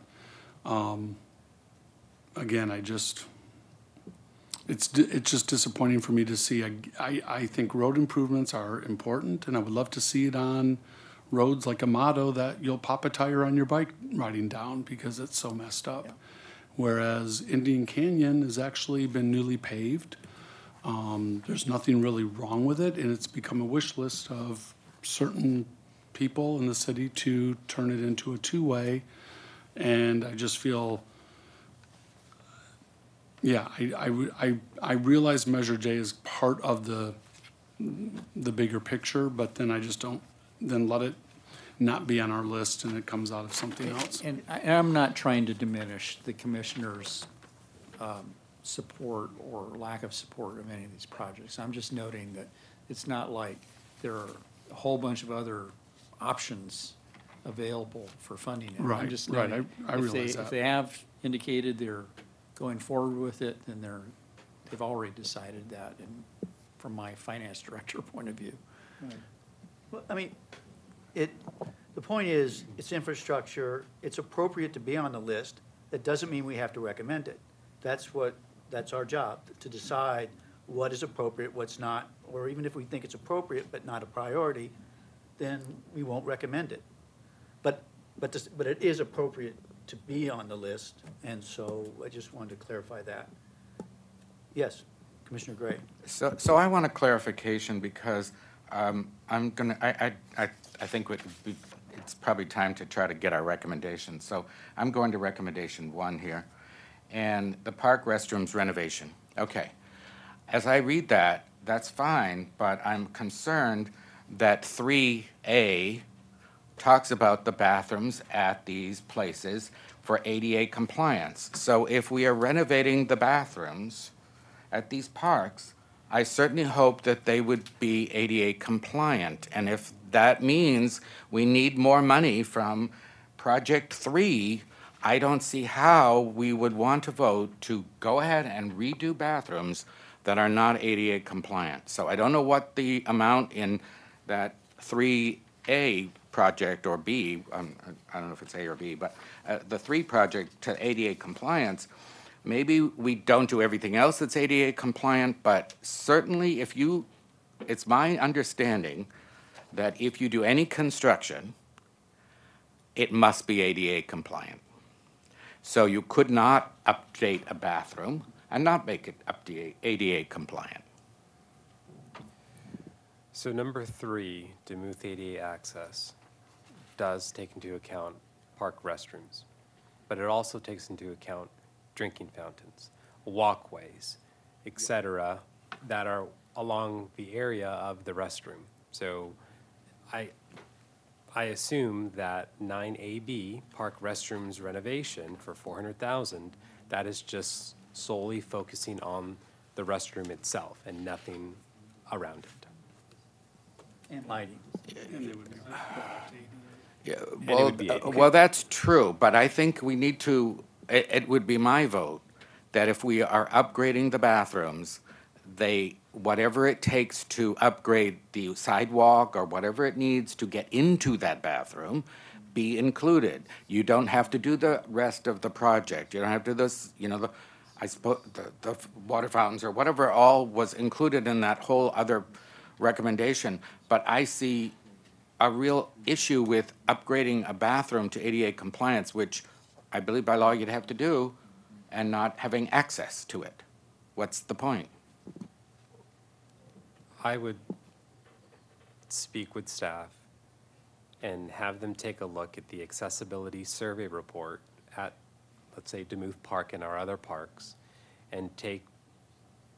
Again, it's just disappointing for me to see. I think road improvements are important, and I would love to see it on roads like Amato that you'll pop a tire on your bike riding down because it's so messed up. Yeah. Whereas Indian Canyon has actually been newly paved. There's nothing really wrong with it, and it's become a wish list of certain people in the city to turn it into a two-way. And I just feel, I realize Measure J is part of the bigger picture, but then I just don't, then let it not be on our list and it comes out of something else. And I'm not trying to diminish the commissioner's support or lack of support of any of these projects. I'm just noting that it's not like there are a whole bunch of other options available for funding it. I'm Right, just right, noting I realize that. If they have indicated they're going forward with it, then they've already decided that, and from my finance director point of view. Well, I mean, the point is, it's infrastructure, it's appropriate to be on the list. That doesn't mean we have to recommend it. That's our job, to decide what is appropriate, what's not, or even if we think it's appropriate but not a priority, then we won't recommend it. But it is appropriate to be on the list, and so I just wanted to clarify that. Yes, Commissioner Gray. So I want a clarification because I think it's probably time to try to get our recommendations. So I'm going to recommendation 1 here, and the park restrooms renovation. Okay, as I read that, that's fine, but I'm concerned that 3A talks about the bathrooms at these places for ADA compliance. So if we are renovating the bathrooms at these parks, I certainly hope that they would be ADA compliant. And if that means we need more money from Project 3, I don't see how we would want to vote to go ahead and redo bathrooms that are not ADA compliant. So I don't know what the amount in that 3A project or B, I don't know if it's A or B, but the 3 project to ADA compliance, maybe we don't do everything else that's ADA compliant, but certainly it's my understanding that if you do any construction, it must be ADA compliant. So you could not update a bathroom and not make it ADA compliant. So number 3, Duluth ADA access, does take into account park restrooms, but it also takes into account drinking fountains, walkways, etc., that are along the area of the restroom. So I assume that 9AB, park restrooms renovation for 400,000, that is just solely focusing on the restroom itself and nothing around it. And lighting. Yeah, it well, would be well, that's true, but I think we need to, it would be my vote, that if we are upgrading the bathrooms, whatever it takes to upgrade the sidewalk or whatever it needs to get into that bathroom, be included. You don't have to do the rest of the project. You don't have to do this, I suppose, the water fountains or whatever all was included in that whole other recommendation. But I see a real issue with upgrading a bathroom to ADA compliance, which I believe by law you'd have to do, and not having access to it. What's the point? I would speak with staff and have them take a look at the accessibility survey report at, let's say, Duluth Park and our other parks, and take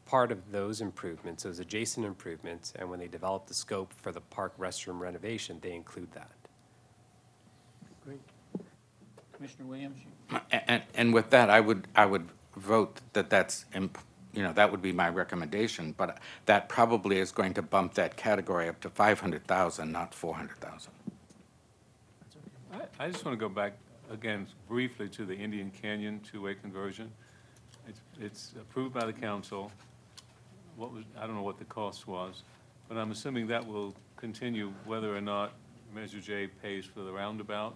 part of those improvements, those adjacent improvements, and when they develop the scope for the park restroom renovation, they include that. Great. Commissioner Williams? And with that, I would vote that that would be my recommendation, but that probably is going to bump that category up to 500,000, not 400,000. I just want to go back again briefly to the Indian Canyon two-way conversion. It's approved by the council. I don't know what the cost was, but I'm assuming that will continue whether or not Measure J pays for the roundabout.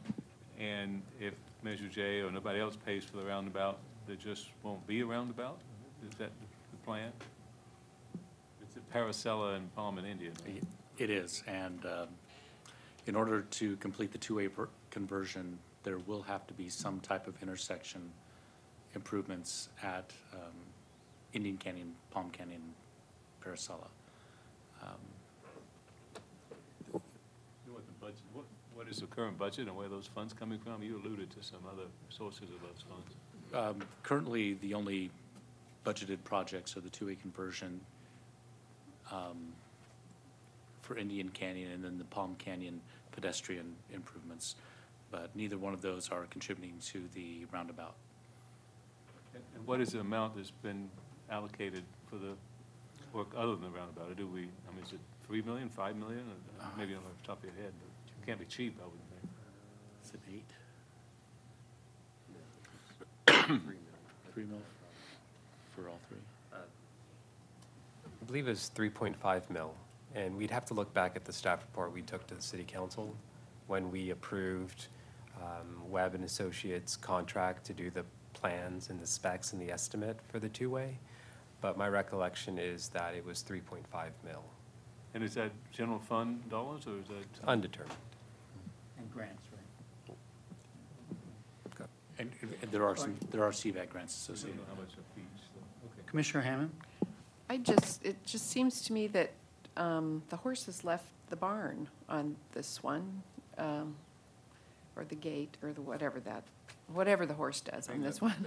And if Measure J or nobody else pays for the roundabout, there just won't be a roundabout? Is that the plan? It's at Paracella and Palm in India. It is, and in order to complete the two-way conversion, there will have to be some type of intersection improvements at Indian Canyon, Palm Canyon, Paracella. You know what the budget, what is the current budget and where are those funds coming from? You alluded to some other sources of those funds. Currently, the only budgeted projects are the two-way conversion for Indian Canyon and then the Palm Canyon pedestrian improvements, but neither one of those are contributing to the roundabout. And what is the amount that's been allocated for the work other than the roundabout? Or is it 3 million, 5 million? Or maybe on the top of your head, but it can't be cheap, I wouldn't think. Is it 8? 3 mil for all three? I believe it's 3.5 mil, and we'd have to look back at the staff report we took to the city council when we approved Webb and Associates' contract to do the plans and the specs and the estimate for the two-way, but my recollection is that it was 3.5 mil. And is that general fund dollars or is that? Undetermined. And grants, right? And there are CVAC grants associated. How much a piece? Okay. Commissioner Hammond? It just seems to me that the horse has left the barn on this one, or the gate, or whatever the horse does on this one.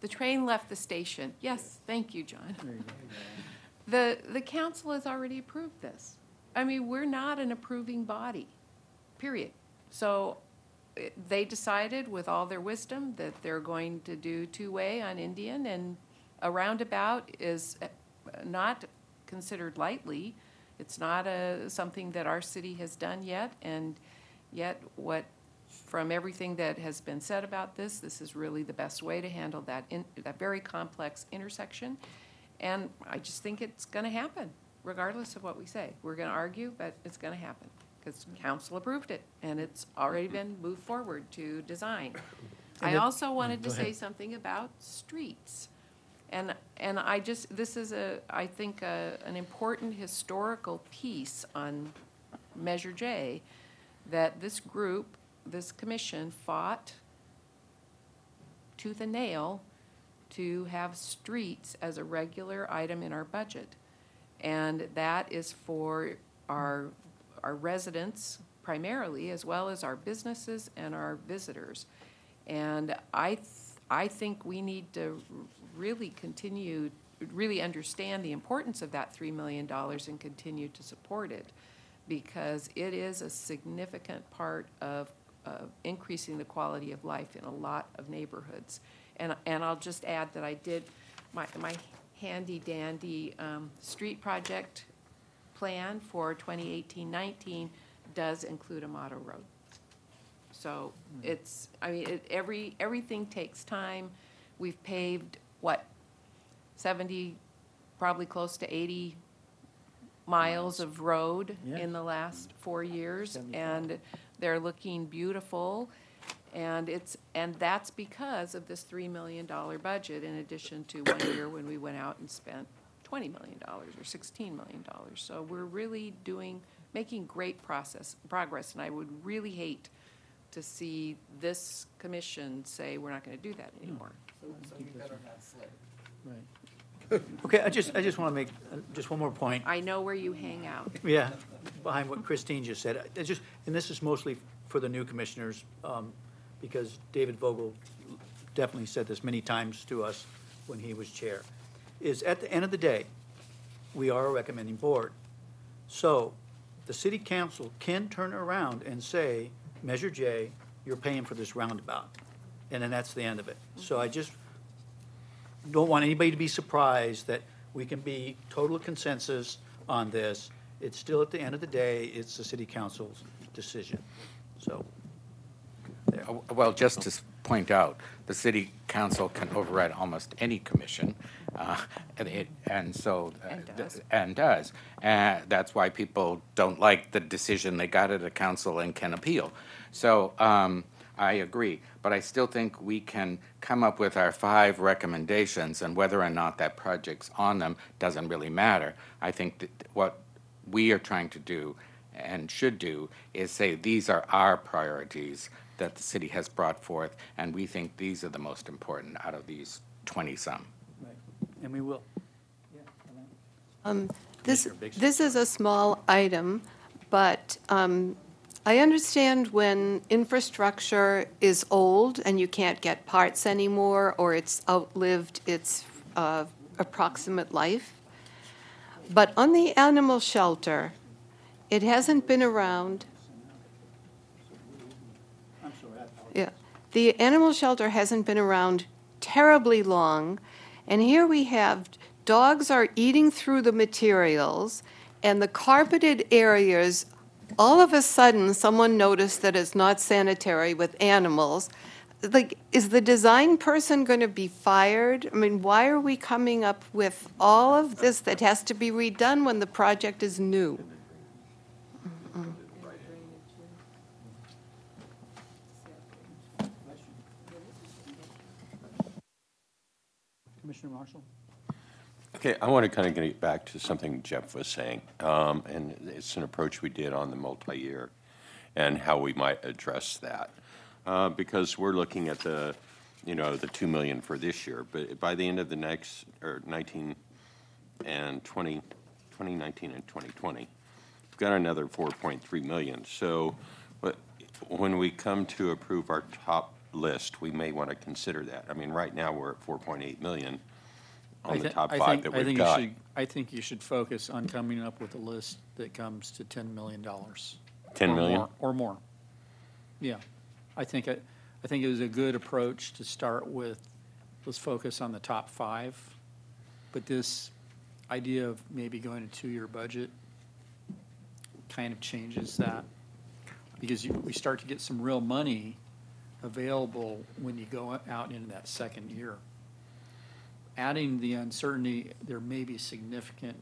The train left the station. Yes, thank you, John. The council has already approved this. I mean, we're not an approving body, period. So they decided with all their wisdom that they're going to do two-way on Indian, and a roundabout is not considered lightly. It's not something that our city has done yet, and yet from everything that has been said about this is really the best way to handle that very complex intersection. And I just think it's going to happen, regardless of what we say. We're going to argue, but it's going to happen because council approved it, and it's already been moved forward to design. I also wanted to say something about streets. And this is I think an important historical piece on Measure J, that this commission fought tooth and nail to have streets as a regular item in our budget. And that is for our residents primarily, as well as our businesses and our visitors. And I think we need to really really understand the importance of that $3 million and continue to support it, because it is a significant part of increasing the quality of life in a lot of neighborhoods. And I'll just add that I did my handy dandy street project plan for 2018-19 does include a motto road. So it's, I mean, everything takes time. We've paved, what, 70, probably close to 80 miles of road in the last 4 years, and they're looking beautiful. And that's because of this $3 million budget, in addition to 1 year when we went out and spent $20 million or $16 million. So we're really making great progress, and I would really hate to see this commission say we're not going to do that anymore. Right. Okay, I just want to make just one more point. I know where you hang out. Yeah, behind what Christine just said. And this is mostly for the new commissioners, because David Vogel definitely said this many times to us when he was chair, is at the end of the day, we are a recommending board. So the city council can turn around and say, Measure J, you're paying for this roundabout. And then that's the end of it. So I just don't want anybody to be surprised that we can be total consensus on this. It's still, at the end of the day, it's the city council's decision. So, there. Well, just to point out, the city council can override almost any commission, and does. That's why people don't like the decision they got at a council and can appeal. So I agree, but I still think we can come up with our 5 recommendations, and whether or not that project's on them doesn't really matter. I think that what we are trying to do and should do is say these are our priorities that the city has brought forth, and we think these are the most important out of these 20-some. Right. And we will. This is a small item, but I understand when infrastructure is old and you can't get parts anymore, or it's outlived its approximate life. But on the animal shelter, it hasn't been around. Yeah, the animal shelter hasn't been around terribly long, and here we have dogs are eating through the materials, and the carpeted areas, all of a sudden, someone noticed that it's not sanitary with animals. Like, is the design person going to be fired? I mean, why are we coming up with all of this that has to be redone when the project is new? Commissioner Marshall? Okay, I want to kind of get back to something Jeff was saying, and it's an approach we did on the multi-year and how we might address that. Because we're looking at the $2 million for this year, but by the end of the next, or 2019 and 2020, we've got another $4.3 million. So when we come to approve our top list, we may want to consider that. I mean, right now, we're at $4.8 million on the top 5 that we've got. I think you should focus on coming up with a list that comes to $10 million. 10 million? Or more. Yeah. I think it was a good approach to start with. Let's focus on the top 5. But this idea of maybe going to 2-year budget kind of changes that, because we start to get some real money available when you go out into that second year. Adding the uncertainty, there may be significant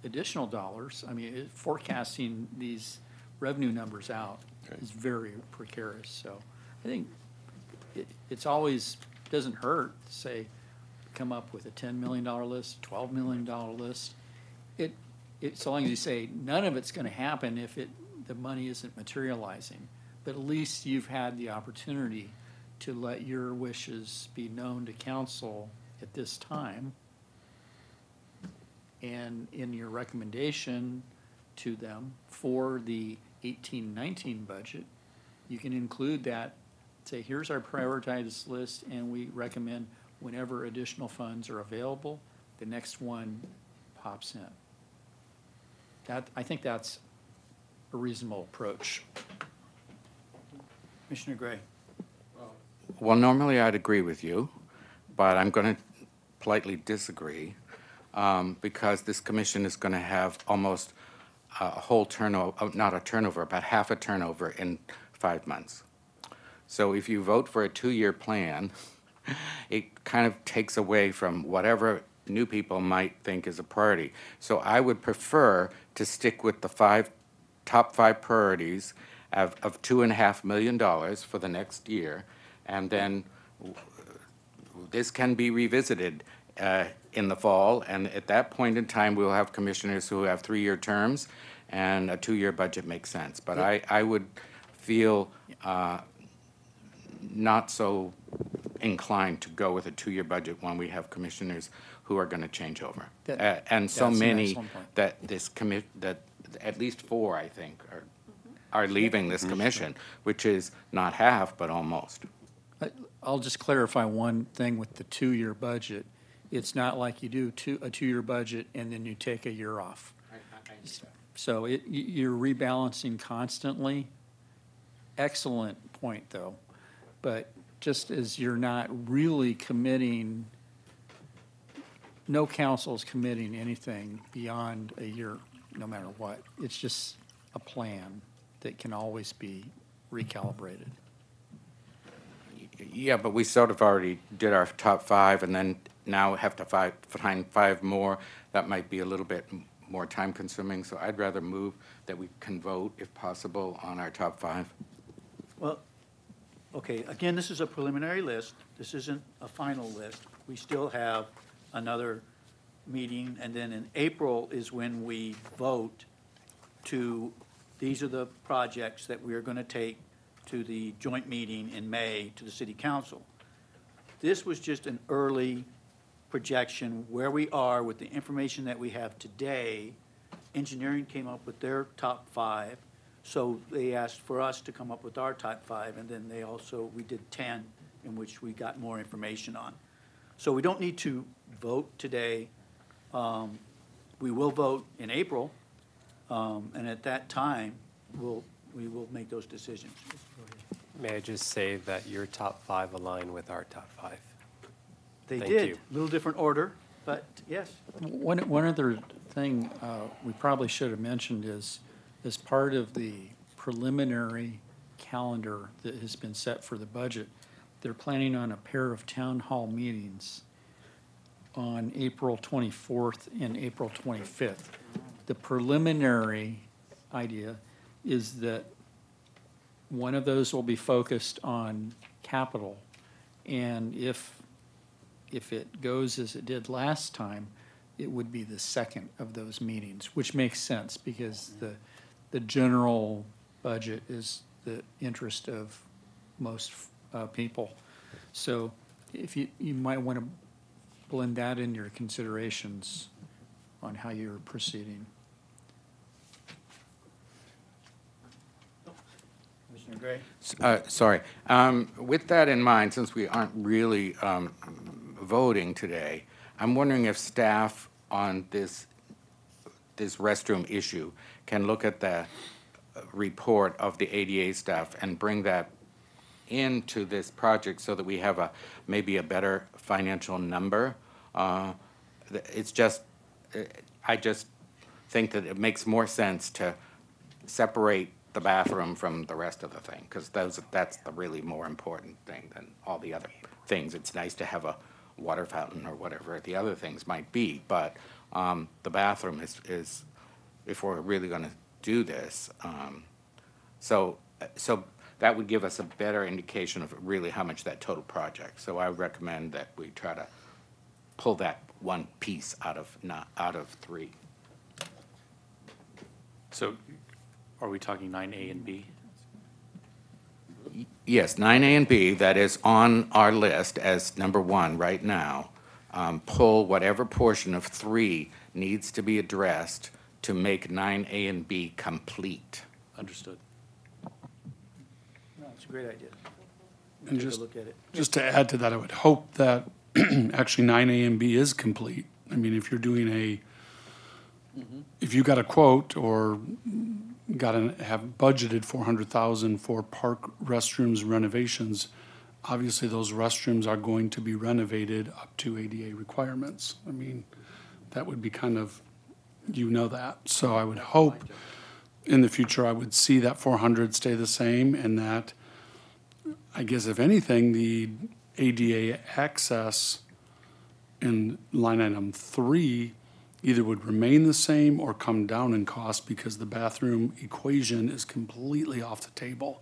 additional dollars. I mean, forecasting these revenue numbers out is very precarious. So I think it's always, doesn't hurt to say, come up with a $10 million list, $12 million list. So long as you say none of it's going to happen if the money isn't materializing. But at least you've had the opportunity to let your wishes be known to council at this time. And in your recommendation to them for the 18-19 budget, you can include that, say, here's our prioritized list, and we recommend whenever additional funds are available, the next one pops in. I think that's a reasonable approach. Commissioner Gray. Well, normally I'd agree with you, but I'm going to politely disagree because this commission is going to have almost a whole turnover, not a turnover, about half a turnover in 5 months. So if you vote for a 2-year plan, it kind of takes away from whatever new people might think is a priority. So I would prefer to stick with the top five priorities of $2.5 million for the next year, and then this can be revisited in the fall, and at that point in time, we'll have commissioners who have 3-year terms, and a 2-year budget makes sense. But I would feel not so inclined to go with a 2-year budget when we have commissioners who are going to change over. And so that's an many excellent point. that at least 4, I think, are leaving this commission, which is not half, but almost. I'll just clarify one thing with the 2-year budget. It's not like you do a 2-year budget and then you take a year off. So you're rebalancing constantly. Excellent point, though. But just as you're not really committing, no council is committing anything beyond a year, no matter what. It's just a plan that can always be recalibrated. Yeah, but we sort of already did our top 5, and then now have to find 5 more. That might be a little bit more time-consuming, so I'd rather move that we can vote, if possible, on our top 5. Well, okay, again, this is a preliminary list. This isn't a final list. We still have another meeting, and then in April is when we vote to, these are the projects that we are going to take to the joint meeting in May to the city council. This was just an early projection where we are with the information that we have today. Engineering came up with their top 5, so they asked for us to come up with our top 5, and then we did 10, in which we got more information on. So we don't need to vote today. We will vote in April, and at that time, we will make those decisions. May I just say that your top 5 align with our top 5? They Thank did, you. a little different order, but yes. One other thing we probably should have mentioned is, as part of the preliminary calendar that has been set for the budget, they're planning on a pair of town hall meetings on April 24th and April 25th. The preliminary idea is that one of those will be focused on capital, and if it goes as it did last time, it would be the second of those meetings, which makes sense because the general budget is the interest of most people. So if you might want to blend that in your considerations on how you're proceeding. Commissioner Gray? Sorry. With that in mind, since we aren't really voting today, I'm wondering if staff on this restroom issue can look at the report of the ADA staff and bring that into this project so that we have maybe a better financial number. It's just, I just think that it makes more sense to separate the bathroom from the rest of the thing, because that's the really more important thing than all the other things. It's nice to have a water fountain or whatever the other things might be, but the bathroom is if we're really going to do this. So that would give us a better indication of really how much that total project. So I would recommend that we try to pull that one piece out of 3. So are we talking 9A and B? Yes, 9A and B, that is on our list as number 1 right now. pull whatever portion of 3 needs to be addressed to make 9A and B complete. Understood. No, it's a great idea. And Take a just, look at it. just to add to that, I would hope that actually 9A and B is complete. I mean, if you're doing if you got a quote or have budgeted 400,000 for park restrooms renovations, obviously those restrooms are going to be renovated up to ADA requirements. I mean, that would be kind of, that. So I would hope in the future, I would see that 400 stay the same, and that, I guess if anything, the ADA access in line item 3 either would remain the same or come down in cost because the bathroom equation is completely off the table.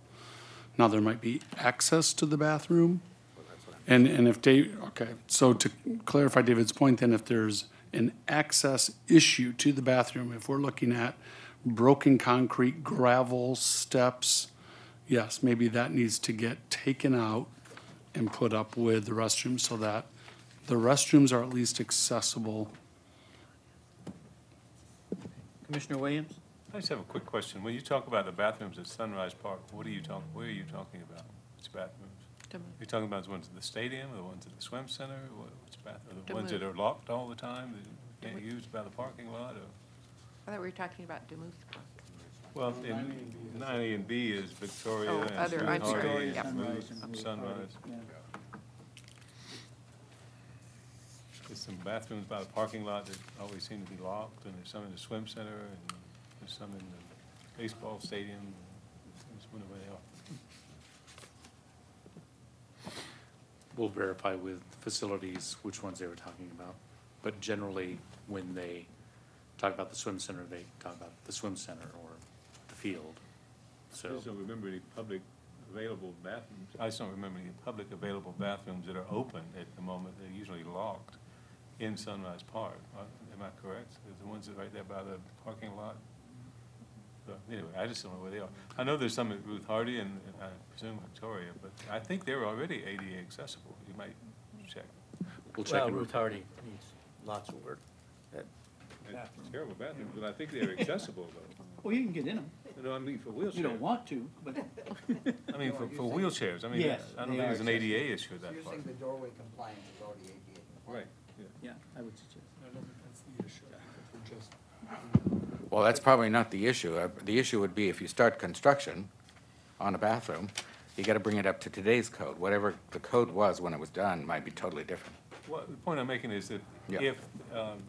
Now, there might be access to the bathroom, and if so to clarify David's point, then if there's an access issue to the bathroom, if we're looking at broken concrete, gravel, steps, yes, maybe that needs to get taken out and put up with the restrooms so that the restrooms are at least accessible. Commissioner Williams? I just have a quick question. When you talk about the bathrooms at Sunrise Park, where are you talking about? Which bathrooms? You're talking about the ones at the stadium, or the ones at the swim center, or which bathroom? The ones that are locked all the time, that you can't use by the parking lot, or? I thought we were talking about Duluth Park. Well, in 9A and B is Victoria Oh, and other, I'm sorry, Hardy yep. and Sunrise. Yeah. There's some bathrooms by the parking lot that always seem to be locked, and there's some in the swim center, and there's some in the baseball stadium. I just wonder where they are. We'll verify with facilities which ones they were talking about. But generally, when they talk about the swim center, they talk about the swim center or the field. I So, just don't remember any public available bathrooms. I just don't remember any public available bathrooms that are open at the moment. They're usually locked in Sunrise Park. Am I correct? There's the ones that are right there by the parking lot. So anyway, I just don't know where they are. I know there's some at Ruth Hardy and I presume Victoria, but I think they're already ADA accessible. You might check. we'll check. Well, in Ruth with- Hardy needs lots of work. It's terrible bathrooms, but I think they're accessible though. Well, you can get in them. No, I mean for wheelchairs. You don't want to, but I mean for wheelchairs. I mean, Yes, I don't they think are there's an ADA issue at that part. Using the doorway compliance is already ADA compliant. Right, yeah. yeah, I would suggest. Well, that's probably not the issue. The issue would be if you start construction on a bathroom, you got to bring it up to today's code. Whatever the code was when it was done might be totally different. Well, the point I'm making is that Yeah. if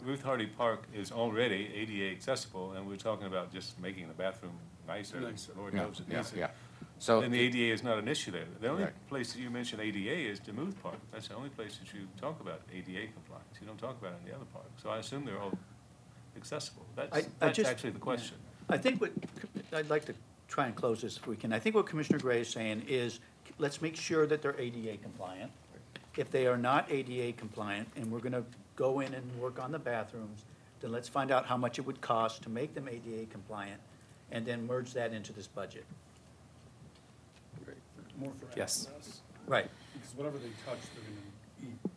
Ruth Hardy Park is already ADA accessible, and we're talking about just making the bathroom nicer, Lord Yeah, knows it yeah, needs it, yeah. So, then the ADA is not an issue there. The only Right. place that you mention ADA is Demuth Park. That's the only place that you talk about ADA compliance. You don't talk about it in the other parks. So I assume they're all accessible. I That's just- actually the question. I think I'd like to try and close this if we can. I think what Commissioner Gray is saying is, let's make sure that they're ADA compliant. If they are not ADA compliant, and we're gonna go in and work on the bathrooms, then let's find out how much it would cost to make them ADA compliant, and then merge that into this budget. More for yes. Right, Because whatever they touch, they're gonna eat.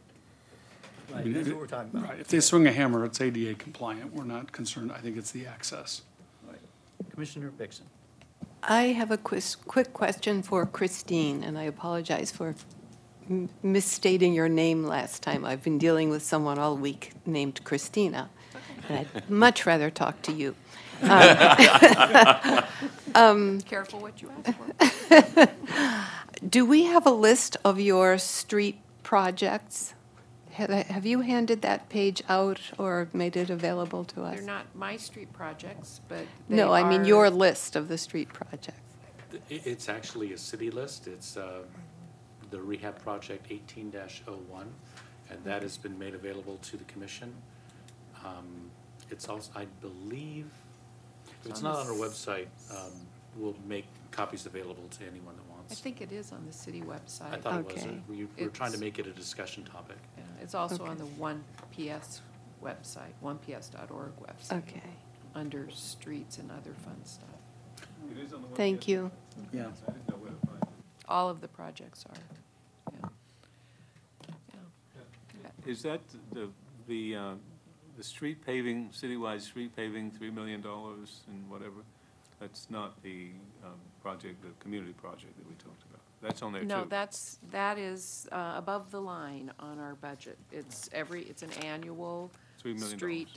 right, that's what we're talking about. Right, if they swing a hammer, it's ADA compliant. We're not concerned. I think it's the access. Right. Commissioner Bixson. I have a quick question for Christine, and I apologize for misstating your name last time. I've been dealing with someone all week named Christina, and I'd much rather talk to you. Careful what you ask for. Do we have a list of your street projects? Have you handed that page out or made it available to us? They're not my street projects, but they No, I mean are- your list of the street projects. It's actually a city list. It's the rehab project 18-01, and that has been made available to the commission. It's also, I believe, if it's not on our website, we'll make copies available to anyone that I wants. think it is on the city website. I thought it was. Okay. We were trying to It's- make it a discussion topic. Yeah, it's also Okay. on the 1PS website, oneps.org website. Okay, Under streets and other fun stuff. It is on the website. thank you. Yeah. I didn't know where to find it. All of the projects are, yeah. Yeah. is that the street paving, citywide street paving, $3 million and whatever? That's not the project, the community project that we talked about. That's on there too. No, that is above the line on our budget. It's an annual $3 million. street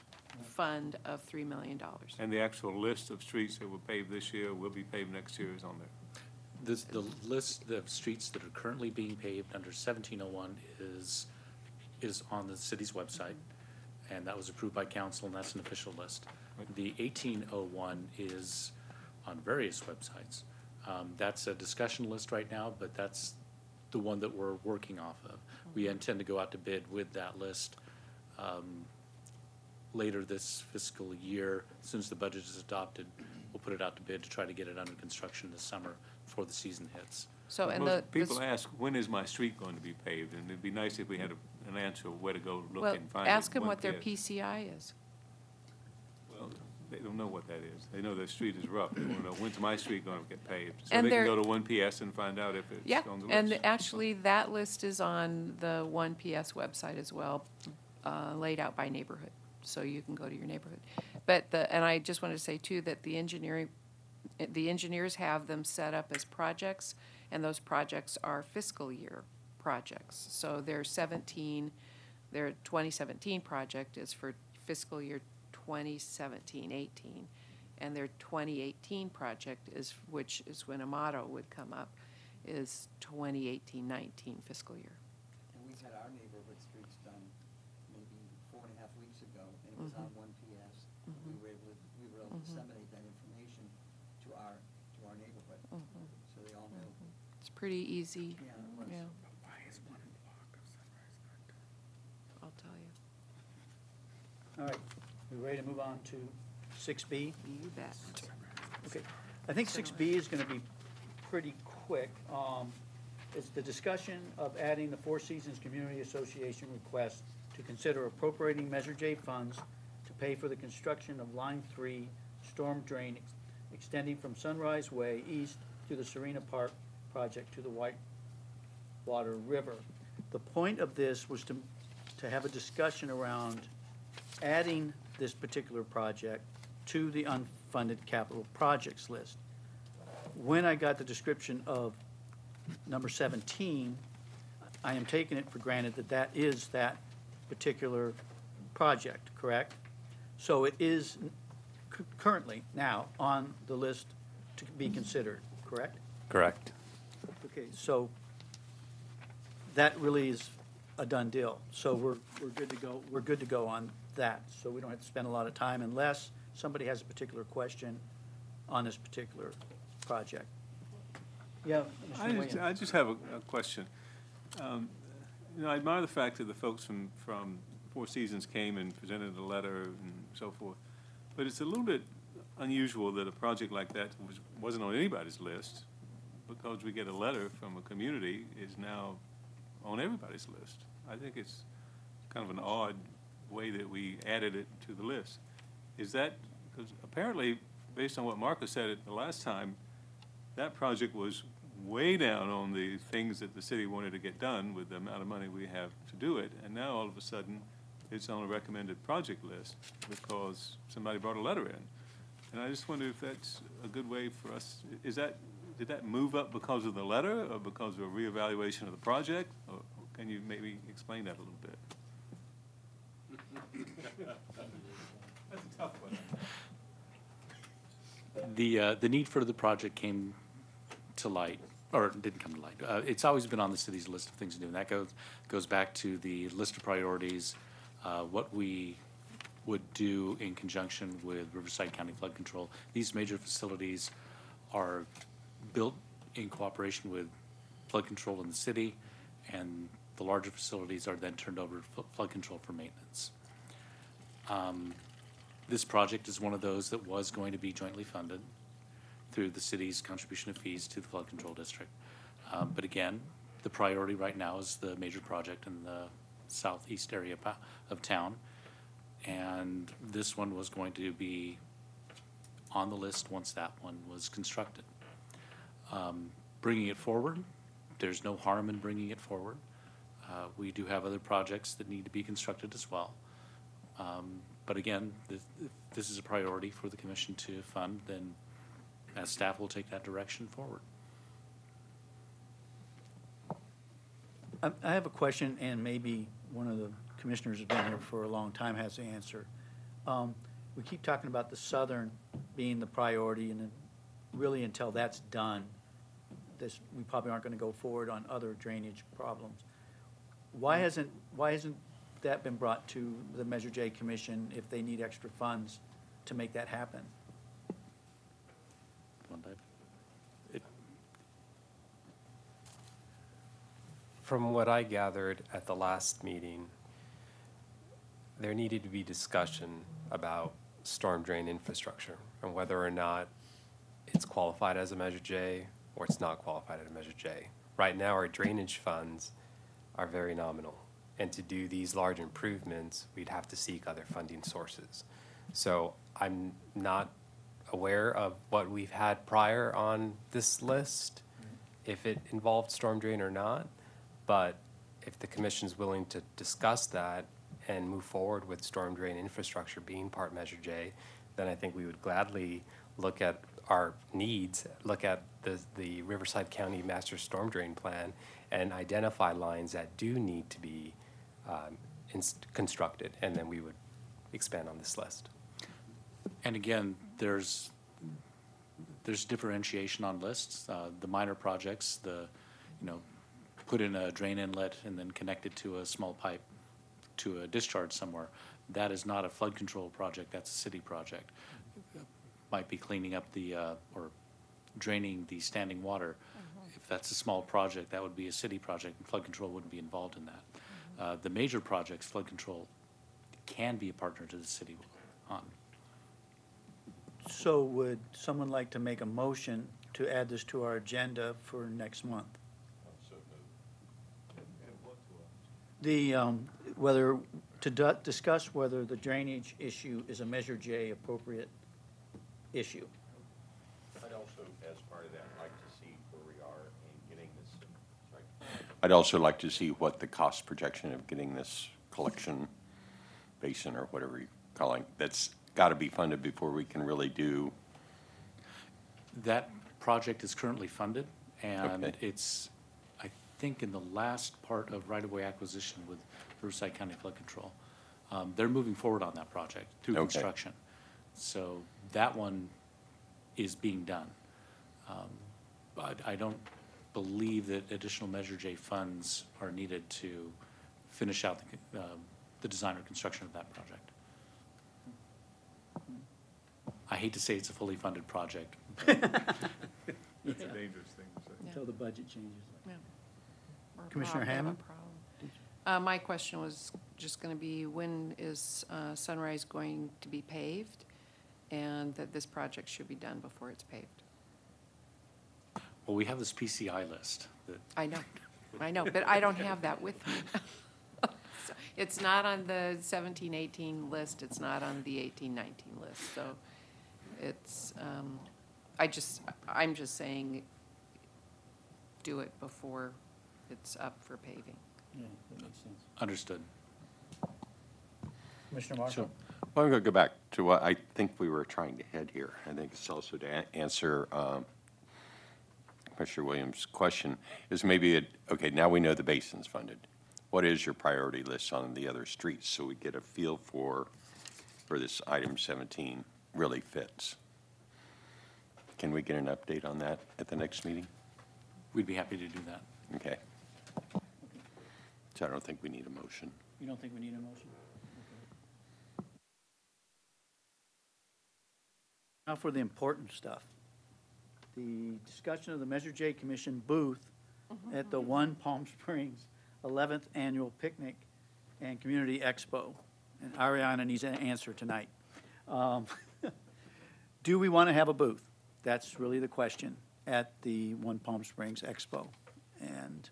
fund of $3 million. And the actual list of streets that were paved this year, will be paved next year is on there. The list of streets that are currently being paved under 1701 is on the city's website, and that was approved by council, and that's an official list. The 1801 is on various websites. That's a discussion list right now, but that's the one that we're working off of. We intend to go out to bid with that list later this fiscal year. As soon as the budget is adopted, we'll put it out to bid to try to get it under construction this summer before the season hits. So, and Most people ask, when is my street going to be paved? And it'd be nice if we had an answer where to go look well, and find it. ask them One what their PS. PCI is. Well, they don't know what that is. They know their street is rough. They want to know, when's my street going to get paved? So And they can they're- go to 1PS and find out if it's Yeah, on the list. and actually, that list is on the 1PS website as well, laid out by neighborhood, so you can go to your neighborhood. But and I just wanted to say too, that the engineers have them set up as projects, and those projects are fiscal year projects. So their 2017 project is for fiscal year 2017-18, and their 2018 project is, which is when Amato would come up, is 2018-19 fiscal year. And we had our neighborhood streets done maybe 4.5 weeks ago, and it was on 1PS. We were able to disseminate that information to our neighborhood, so they all knew. It's pretty easy. Yeah, it was. Yeah. I'll tell you. All right, we ready to move on to 6B? You bet. Okay, I think 6B is going to be pretty quick. It's the discussion of adding the Four Seasons Community Association request to consider appropriating Measure J funds to pay for the construction of Line 3 storm drain extending from Sunrise Way east to the Serena Park project to the Whitewater River. The point of this was to have a discussion around adding this particular project to the unfunded capital projects list. When I got the description of number 17, I am taking it for granted that that is that particular project, correct? So it is currently now on the list to be considered, correct? Correct. Okay, so that really is a done deal. So we're good to go. We're good to go on that. So we don't have to spend a lot of time unless somebody has a particular question on this particular project. Yeah, Mr. Williams. I just have a question. I admire the fact that the folks from Four Seasons came and presented a letter and so forth, but it's a little bit unusual that a project like that wasn't on anybody's list, because we get a letter from a community is now on everybody's list. I think it's kind of an odd way that we added it to the list. Is that, because apparently, based on what Marcus said the last time, that project was way down on the things that the city wanted to get done with the amount of money we have to do it, and now all of a sudden, it's on a recommended project list because somebody brought a letter in. And I just wonder if that's a good way for us, did that move up because of the letter or because of a reevaluation of the project? Or can you maybe explain that a little bit? That's a tough one. The need for the project came to light, or didn't come to light. It's always been on the city's list of things to do, and that goes back to the list of priorities, what we would do in conjunction with Riverside County Flood Control. These major facilities are built in cooperation with flood control in the city, and the larger facilities are then turned over to flood control for maintenance. This project is one of those that was going to be jointly funded through the city's contribution of fees to the flood control district. But again, the priority right now is the major project in the southeast area of town. And this one was going to be on the list once that one was constructed. Bringing it forward, there's no harm in bringing it forward. We do have other projects that need to be constructed as well. But again, if this is a priority for the commission to fund, then as staff will take that direction forward. I have a question, and maybe one of the commissioners has been here for a long time has the answer. We keep talking about the southern being the priority, and then really until that's done, we probably aren't going to go forward on other drainage problems. Why hasn't that been brought to the Measure J Commission if they need extra funds to make that happen? From what I gathered at the last meeting, there needed to be discussion about storm drain infrastructure and whether or not it's qualified as a Measure J or it's not qualified as a Measure J. Right now, our drainage funds are very nominal. And to do these large improvements, we'd have to seek other funding sources. So I'm not aware of what we've had prior on this list, if it involved storm drain or not. But if the commission's willing to discuss that and move forward with storm drain infrastructure being part Measure J, then I think we would gladly look at our needs, look at the Riverside County Master Storm Drain Plan and identify lines that do need to be constructed, and then we would expand on this list. And again, there's differentiation on lists. The minor projects, put in a drain inlet and then connect it to a small pipe to a discharge somewhere. That is not a flood control project, that's a city project. Might be cleaning up or draining the standing water. If that's a small project, that would be a city project, and flood control wouldn't be involved in that. The major projects, flood control can be a partner to the city on. So would someone like to make a motion to add this to our agenda for next month? Whether to discuss whether the drainage issue is a Measure J appropriate issue. I'd also, as part of that, like to see where we are in getting this. I'd also like to see what the cost projection of getting this collection basin or whatever you're calling, that's got to be funded before we can really do. That project is currently funded, and Okay. it's, I think, in the last part of right-of-way acquisition with Riverside County Flood Control. They're moving forward on that project through Okay. construction. So that one is being done. But I don't believe that additional Measure J funds are needed to finish out the design or construction of that project. I hate to say it's a fully funded project. It's a dangerous thing to say. Until the budget changes. Yeah. Or Commissioner have a Hammond? problem. My question was just going to be, when is Sunrise going to be paved? And that this project should be done before it's paved. Well, we have this PCI list that I know, but I don't have that with me. So it's not on the 17-18 list, it's not on the 18-19 list, so it's, I'm just saying, do it before it's up for paving. Yeah, that makes sense. understood. Commissioner Marshall? So, well, I'm going to go back to what I think we were trying to head here. I think it's also to answer Commissioner Williams' question, is maybe, okay, now we know the basin's funded. What is your priority list on the other streets so we get a feel for this item 17 really fits? Can we get an update on that at the next meeting? We'd be happy to do that. Okay. So I don't think we need a motion. You don't think we need a motion? Now for the important stuff. The discussion of the Measure J Commission booth at the One Palm Springs 11th Annual Picnic and Community Expo. And Ariana needs an answer tonight. Do we want to have a booth? That's really the question at the One Palm Springs Expo. And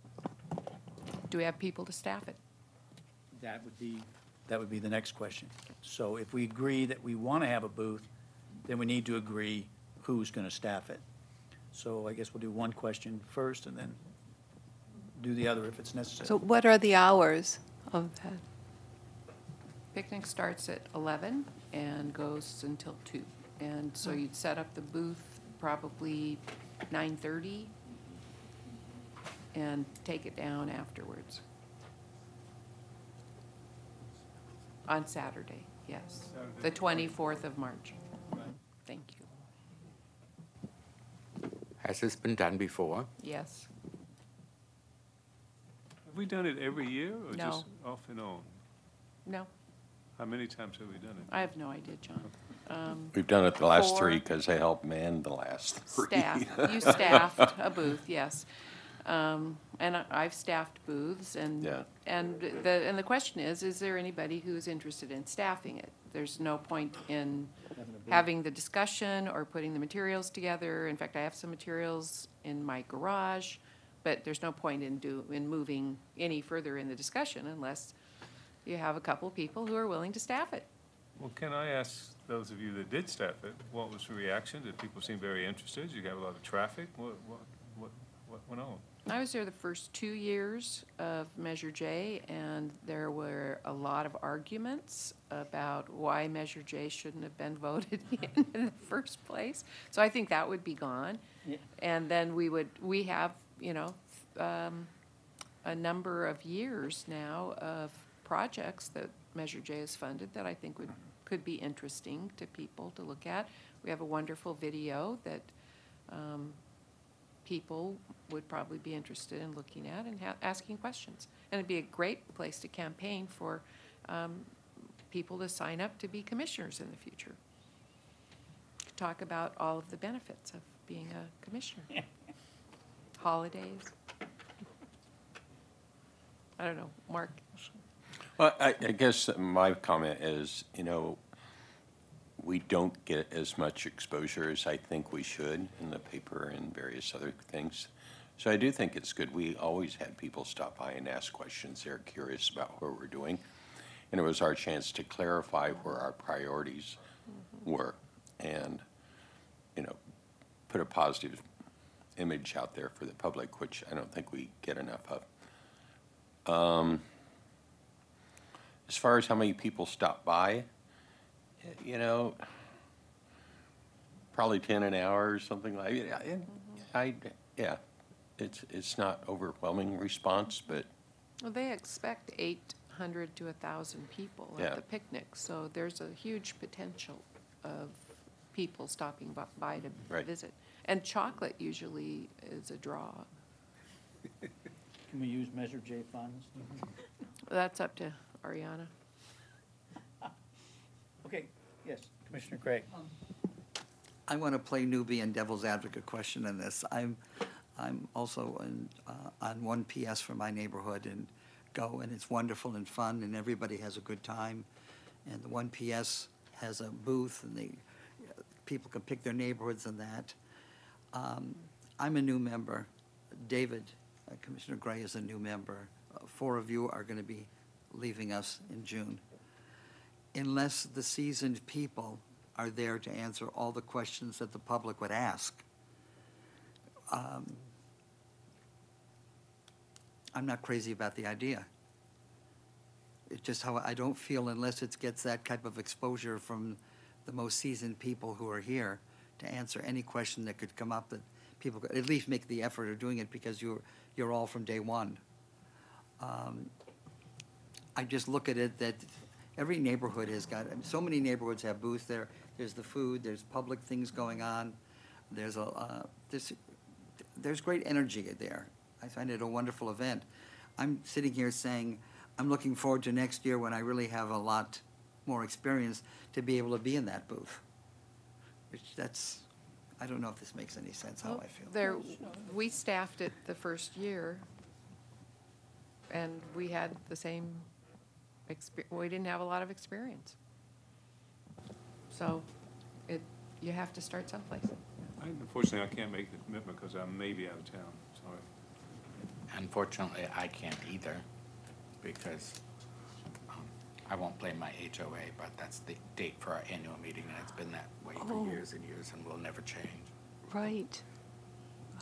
Do we have people to staff it? that would be the next question. So if we agree that we want to have a booth, then we need to agree who's going to staff it. So I guess we'll do one question first and then do the other if it's necessary. So what are the hours of that? Picnic starts at 11 and goes until 2. And so you'd set up the booth probably 9:30 and take it down afterwards. On Saturday, yes. The 24th of March. Thank you. Has this been done before? Yes. Have we done it every year or No. just off and on? No, How many times have we done it? I have no idea, John. We've done it the last 3 4. because they helped man the last 3. Staff, you staffed a booth, yes. And I've staffed booths and, Yeah. and the question is there anybody who is interested in staffing it? There's no point in having the discussion or putting the materials together. In fact, I have some materials in my garage, but there's no point in moving any further in the discussion unless you have a couple people who are willing to staff it. Well, can I ask those of you that did staff it, what was the reaction? Did people seem very interested? Did you have a lot of traffic? What went on? I was there the first 2 years of Measure J, and there were a lot of arguments about why Measure J shouldn't have been voted in the first place. So I think that would be gone. Yeah. And then we have, you know, a number of years now of projects that Measure J has funded that I think could be interesting to people to look at. We have a wonderful video that people would probably be interested in looking at and asking questions. And it'd be a great place to campaign for people to sign up to be commissioners in the future. Talk about all of the benefits of being a commissioner. Holidays. I don't know, Mark? Well, I guess my comment is, you know, we don't get as much exposure as I think we should in the paper and various other things. So I do think it's good. We always had people stop by and ask questions. They're curious about what we're doing. And it was our chance to clarify where our priorities were and, you know, put a positive image out there for the public, which I don't think we get enough of. As far as how many people stop by, you know, probably 10 an hour or something like that. Yeah, it's not overwhelming response, but Well, they expect 800 to 1,000 people Yeah. at the picnic, so there's a huge potential of people stopping by to Right. visit. And chocolate usually is a draw. Can we use Measure J funds? That's up to Ariana. Okay, yes, Commissioner Craig. I want to play newbie and devil's advocate question in this. I'm also on 1PS for my neighborhood and go, and it's wonderful and fun, and everybody has a good time. And the 1PS has a booth, and people can pick their neighborhoods and that. I'm a new member. David, Commissioner Gray is a new member. 4 of you are going to be leaving us in June. Unless the seasoned people are there to answer all the questions that the public would ask, I'm not crazy about the idea. It's just how I don't feel unless it gets that type of exposure from the most seasoned people who are here to answer any question that could come up, that people could at least make the effort of doing it because you're all from day one. I just look at it that every neighborhood has got, so many neighborhoods have booths there. There's the food, there's public things going on. There's great energy there. I find it a wonderful event. I'm sitting here saying, I'm looking forward to next year when I really have a lot more experience to be able to be in that booth. I don't know if this makes any sense how I feel. We staffed it the first year, and we had the same we didn't have a lot of experience. So you have to start someplace. Unfortunately, I can't make the commitment because I may be out of town, sorry. Unfortunately, I can't either because I won't blame my HOA, but that's the date for our annual meeting, and it's been that way for years and years and will never change. Right.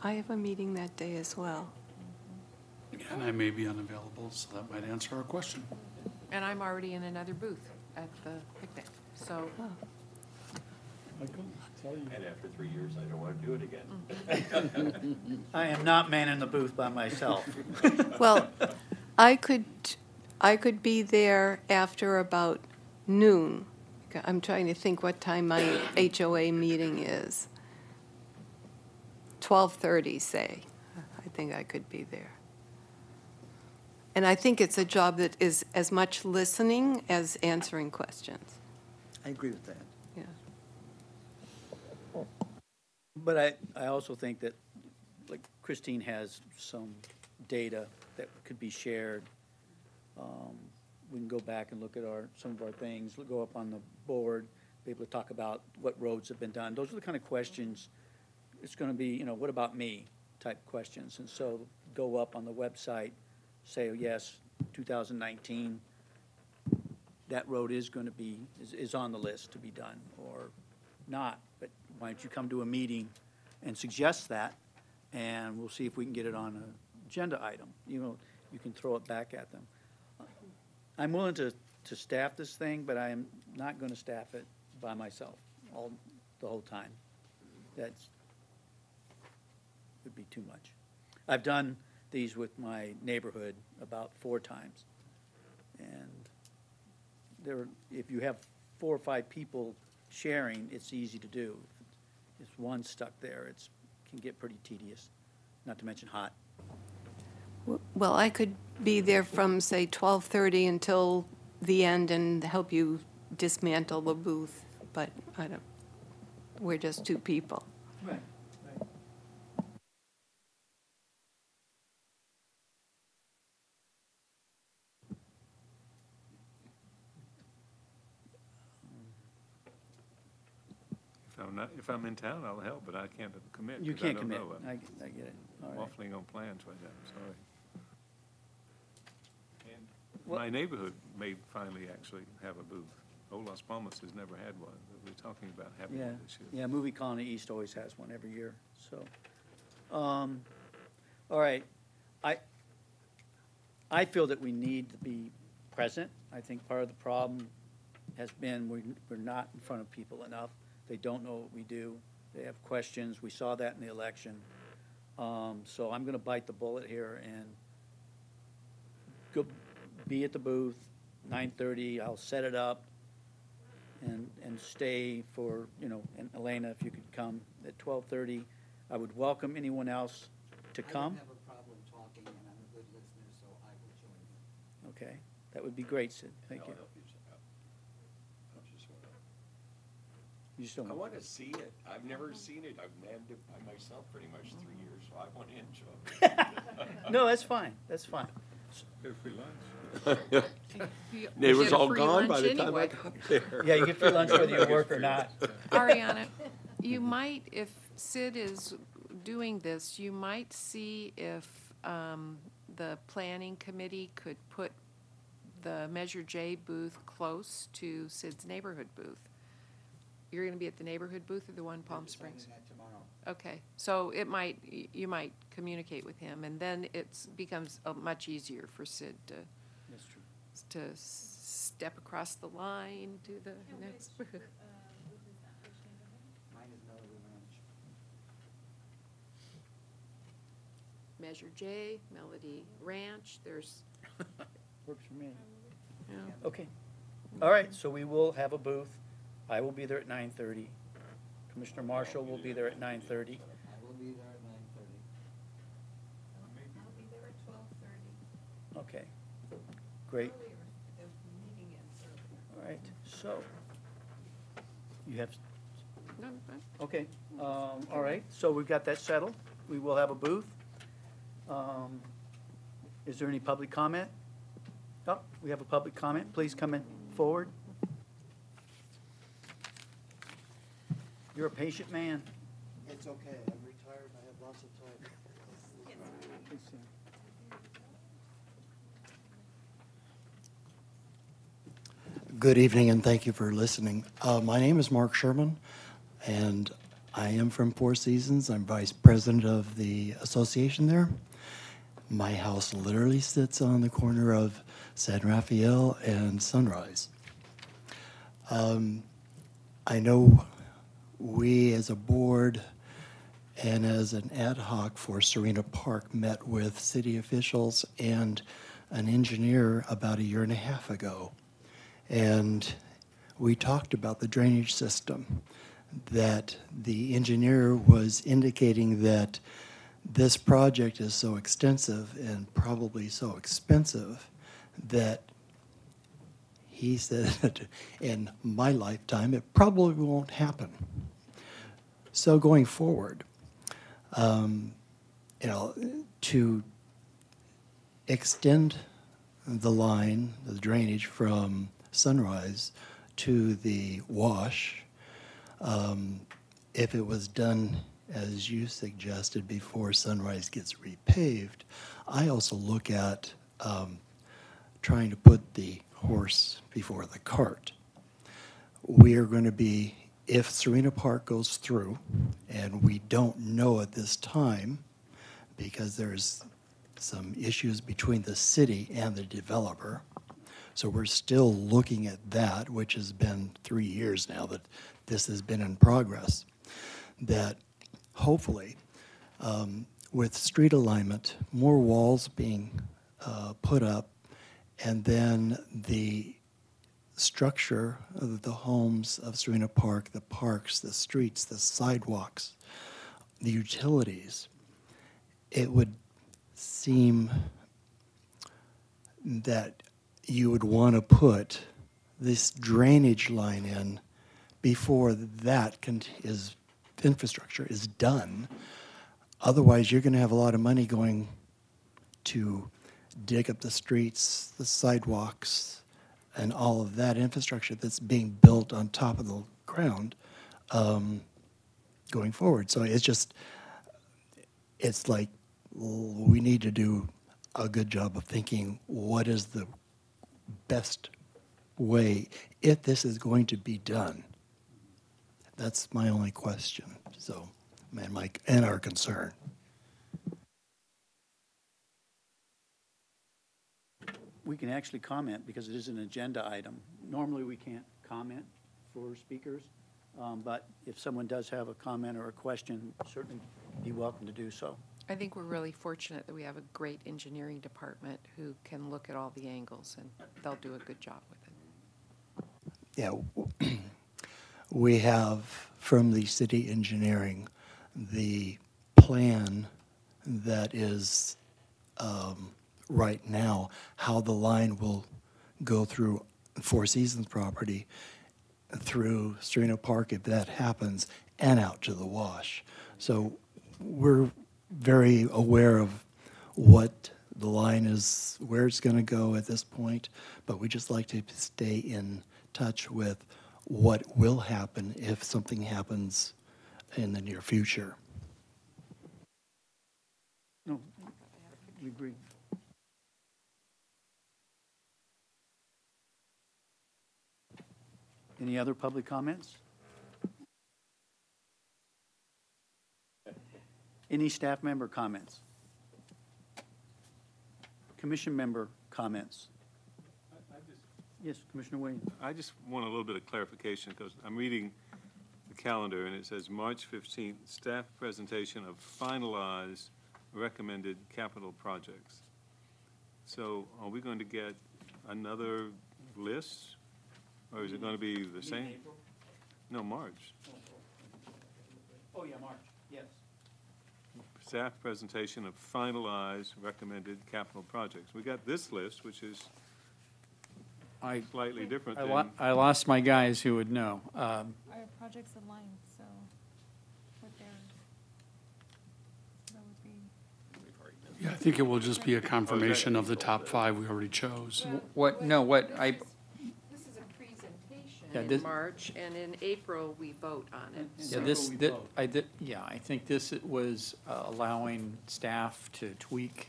I have a meeting that day as well. Yeah, And I may be unavailable, so that might answer our question. And I'm already in another booth at the picnic, so. And after 3 years, I don't want to do it again. I am not manning the booth by myself. Well, I could be there after about noon. I'm trying to think what time my HOA meeting is. 12:30, say. I think I could be there. And I think it's a job that is as much listening as answering questions. I agree with that. Yeah. But I also think that, like, Christine has some data that could be shared. We can go back and look at some of our things, go up on the board, be able to talk about what roads have been done. Those are the kind of questions, it's gonna be, you know, what about me type questions. And so go up on the website, say, oh, yes, 2019, that road is gonna be, is on the list to be done, or not. But why don't you come to a meeting and suggest that, and we'll see if we can get it on an agenda item. You know, you can throw it back at them. I'm willing to staff this thing, but I am not gonna staff it by myself the whole time. That's, would be too much. I've done these with my neighborhood about 4 times. And if you have 4 or 5 people sharing, it's easy to do. If one stuck there, it can get pretty tedious, not to mention hot. Well, I could be there from, say, 12:30 until the end and help you dismantle the booth, but we're just 2 people. Right. If I'm in town, I'll help, but I can't commit. You 'cause I can't don't commit. know. I get it. All right. Waffling on plans right now, sorry. Well- My neighborhood may finally actually have a booth. Old Las Palmas has never had one, but we're talking about having Yeah, one this year. yeah, Movie Colony East always has one every year, so. All right, I feel that we need to be present. I think part of the problem has been we're not in front of people enough. They don't know what we do. They have questions. We saw that in the election. So I'm gonna bite the bullet here and go be at the booth, 9:30. I'll set it up and stay for, you know, and Elena, if you could come at 12:30. I would welcome anyone else to come. I don't have a problem talking, and I'm a good listener, so I will join you. Okay, that would be great, Sid. Thank you. You just don't I want want to see it. I've never seen it. I've manned it by myself pretty much 3 years, so I want to enjoy it. No, that's fine. That's fine. Get a free lunch. It was get a all free gone by lunch the time I anyway. got there. Yeah, you get free lunch whether you work or not. Ariana, you might, if Sid is doing this, you might see if the planning committee could put the Measure J booth close to Sid's neighborhood booth. You're gonna be at the neighborhood booth or the one in Palm Springs? Tomorrow. Okay, so you might communicate with him, and then it becomes much easier for Sid That's true. to step across the line to the next booth. Mine is Melody Ranch. Measure J, Melody Ranch, there's, Works for me. you know, Okay. All right, so we will have a booth. I will be there at 9:30. Commissioner Marshall will be there at 9:30. I will be there at 9:30. I'll be there at 12:30. Okay, great. The meeting ends earlier. All right, so you have, no, okay, all right, so we've got that settled. We will have a booth. Is there any public comment? Oh, we have a public comment. Please come in forward. You're a patient man. It's okay, I'm retired, I have lots of time. Good evening, and thank you for listening. My name is Mark Sherman, and I am from Four Seasons. I'm vice president of the association there. My house literally sits on the corner of San Rafael and Sunrise. I know we as a board and as an ad hoc for Serena Park met with city officials and an engineer about 1.5 years ago. And we talked about the drainage system, that the engineer was indicating that this project is so extensive and probably so expensive that he said that in my lifetime it probably won't happen. So going forward, to extend the line, the drainage from Sunrise to the wash, if it was done as you suggested before Sunrise gets repaved, I also look at trying to put the horse before the cart. We are going to be, if Serena Park goes through, and we don't know at this time because there's some issues between the city and the developer, so we're still looking at that, which has been 3 years now that this has been in progress, that hopefully with street alignment, more walls being put up, and then the structure of the homes of Serena Park, the parks, the streets, the sidewalks, the utilities, it would seem that you would want to put this drainage line in before that infrastructure is done. Otherwise, you're going to have a lot of money going to dig up the streets, the sidewalks, and all of that infrastructure that's being built on top of the ground going forward. So it's like we need to do a good job of thinking what is the best way if this is going to be done. That's my only question. So, and our concern. We can actually comment because it is an agenda item. Normally, we can't comment for speakers, but if someone does have a comment or a question, certainly be welcome to do so. I think we're really fortunate that we have a great engineering department who can look at all the angles, and they'll do a good job with it. Yeah, we have from the city engineering the plan that is right now how the line will go through Four Seasons property through Serena Park if that happens and out to the wash. So we're very aware of what the line is, where it's going to go at this point, but we just like to stay in touch with what will happen if something happens in the near future. No, we agree. Any other public comments? Any staff member comments? Commission member comments? Yes, Commissioner Williams. I just want a little bit of clarification because I'm reading the calendar and it says March 15th, staff presentation of finalized recommended capital projects. So are we going to get another list or is it going to be the same? April? No, March. Oh, yeah, March, yes. Staff presentation of finalized recommended capital projects. We got this list, which is slightly different than. I lost my guys who would know. Our projects aligned, so what they're, that would be. Yeah, I think it will just be a confirmation of the top 5 we already chose. What This is a presentation in March, and in April, we vote on it. Yeah, I think this was allowing staff to tweak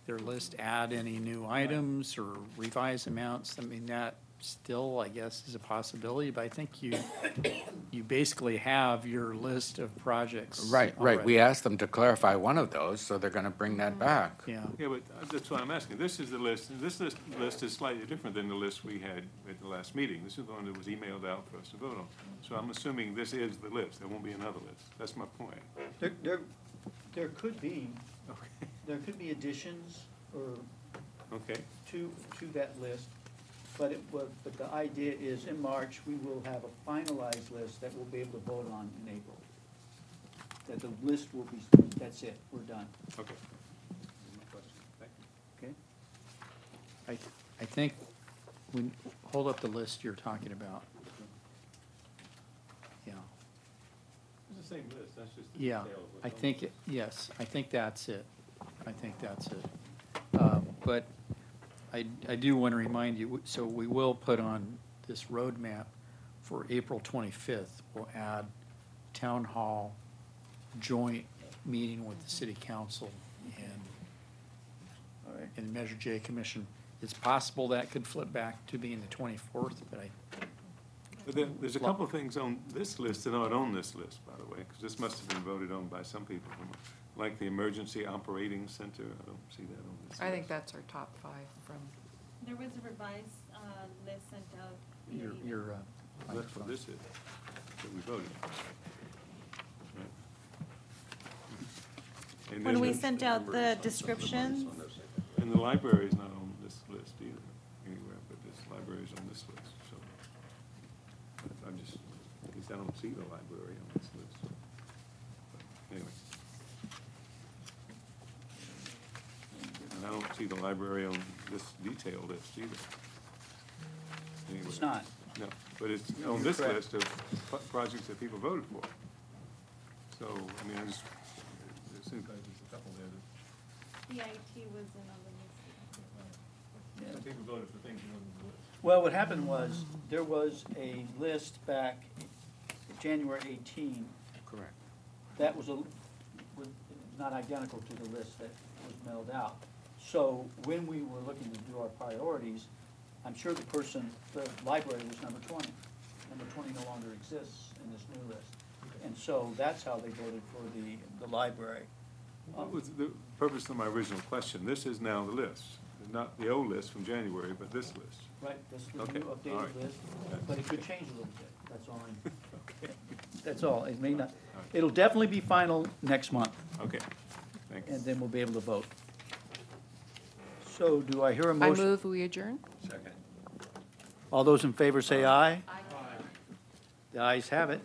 their list, add any new items or revise amounts. I mean, that still, I guess, is a possibility, but I think you basically have your list of projects. Right. We already. asked them to clarify one of those, so they're gonna bring that back. Yeah, Yeah, but that's why I'm asking. This is the list, and this list is slightly different than the list we had at the last meeting. This is the one that was emailed out for us to vote on. So I'm assuming this is the list. There won't be another list. That's my point. There could be, Okay. there could be additions or Okay. to that list, but but the idea is in March, we will have a finalized list that we'll be able to vote on in April. That the list will be, that's it, we're done, Okay. okay? I think, hold up the list you're talking about. Yeah, It's the same list. That's just the yeah, detail of what's I on think, yes, I think that's it. I think that's it. But I do want to remind you, so we will put on this roadmap for April 25th. We'll add town hall joint meeting with the city council All right. and Measure J Commission. It's possible that could flip back to being the 24th, but But then, there's a couple of things on this list that aren't on this list, by the way, because this must have been voted on by some people, like the Emergency Operating Center. I don't see that on this list. I think that's our top 5 from, There was a revised list sent out. your That's what this is, that we voted. Right. And When then we the- sent out the descriptions, And the library is not on this list either, anywhere, but this library is on this list, so. I'm just, I guess I don't see the library on this list. But anyway. And I don't see the library on this detail list either. Anyway. It's not. No, but it's No, on you're this correct. list of projects that people voted for. So, I mean, it seems like there's a couple there that. EIT was in on the list. Some people voted for things that wasn't on the list. Well, what happened was, there was a list back January 18 Correct. that was not identical to the list that was mailed out. So when we were looking to do our priorities, I'm sure the library was number 20. Number 20 no longer exists in this new list. And so that's how they voted for the library. What was the purpose of my original question? This is now the list, not the old list from January, but this list. Right, this is the Okay, new all updated right. list, but it could change a little bit, that's all That's all, it may not, it'll definitely be final next month, Okay, thanks. and then we'll be able to vote. So do I hear a I motion? move we adjourn? Second. All those in favor say aye. Aye. The ayes have it.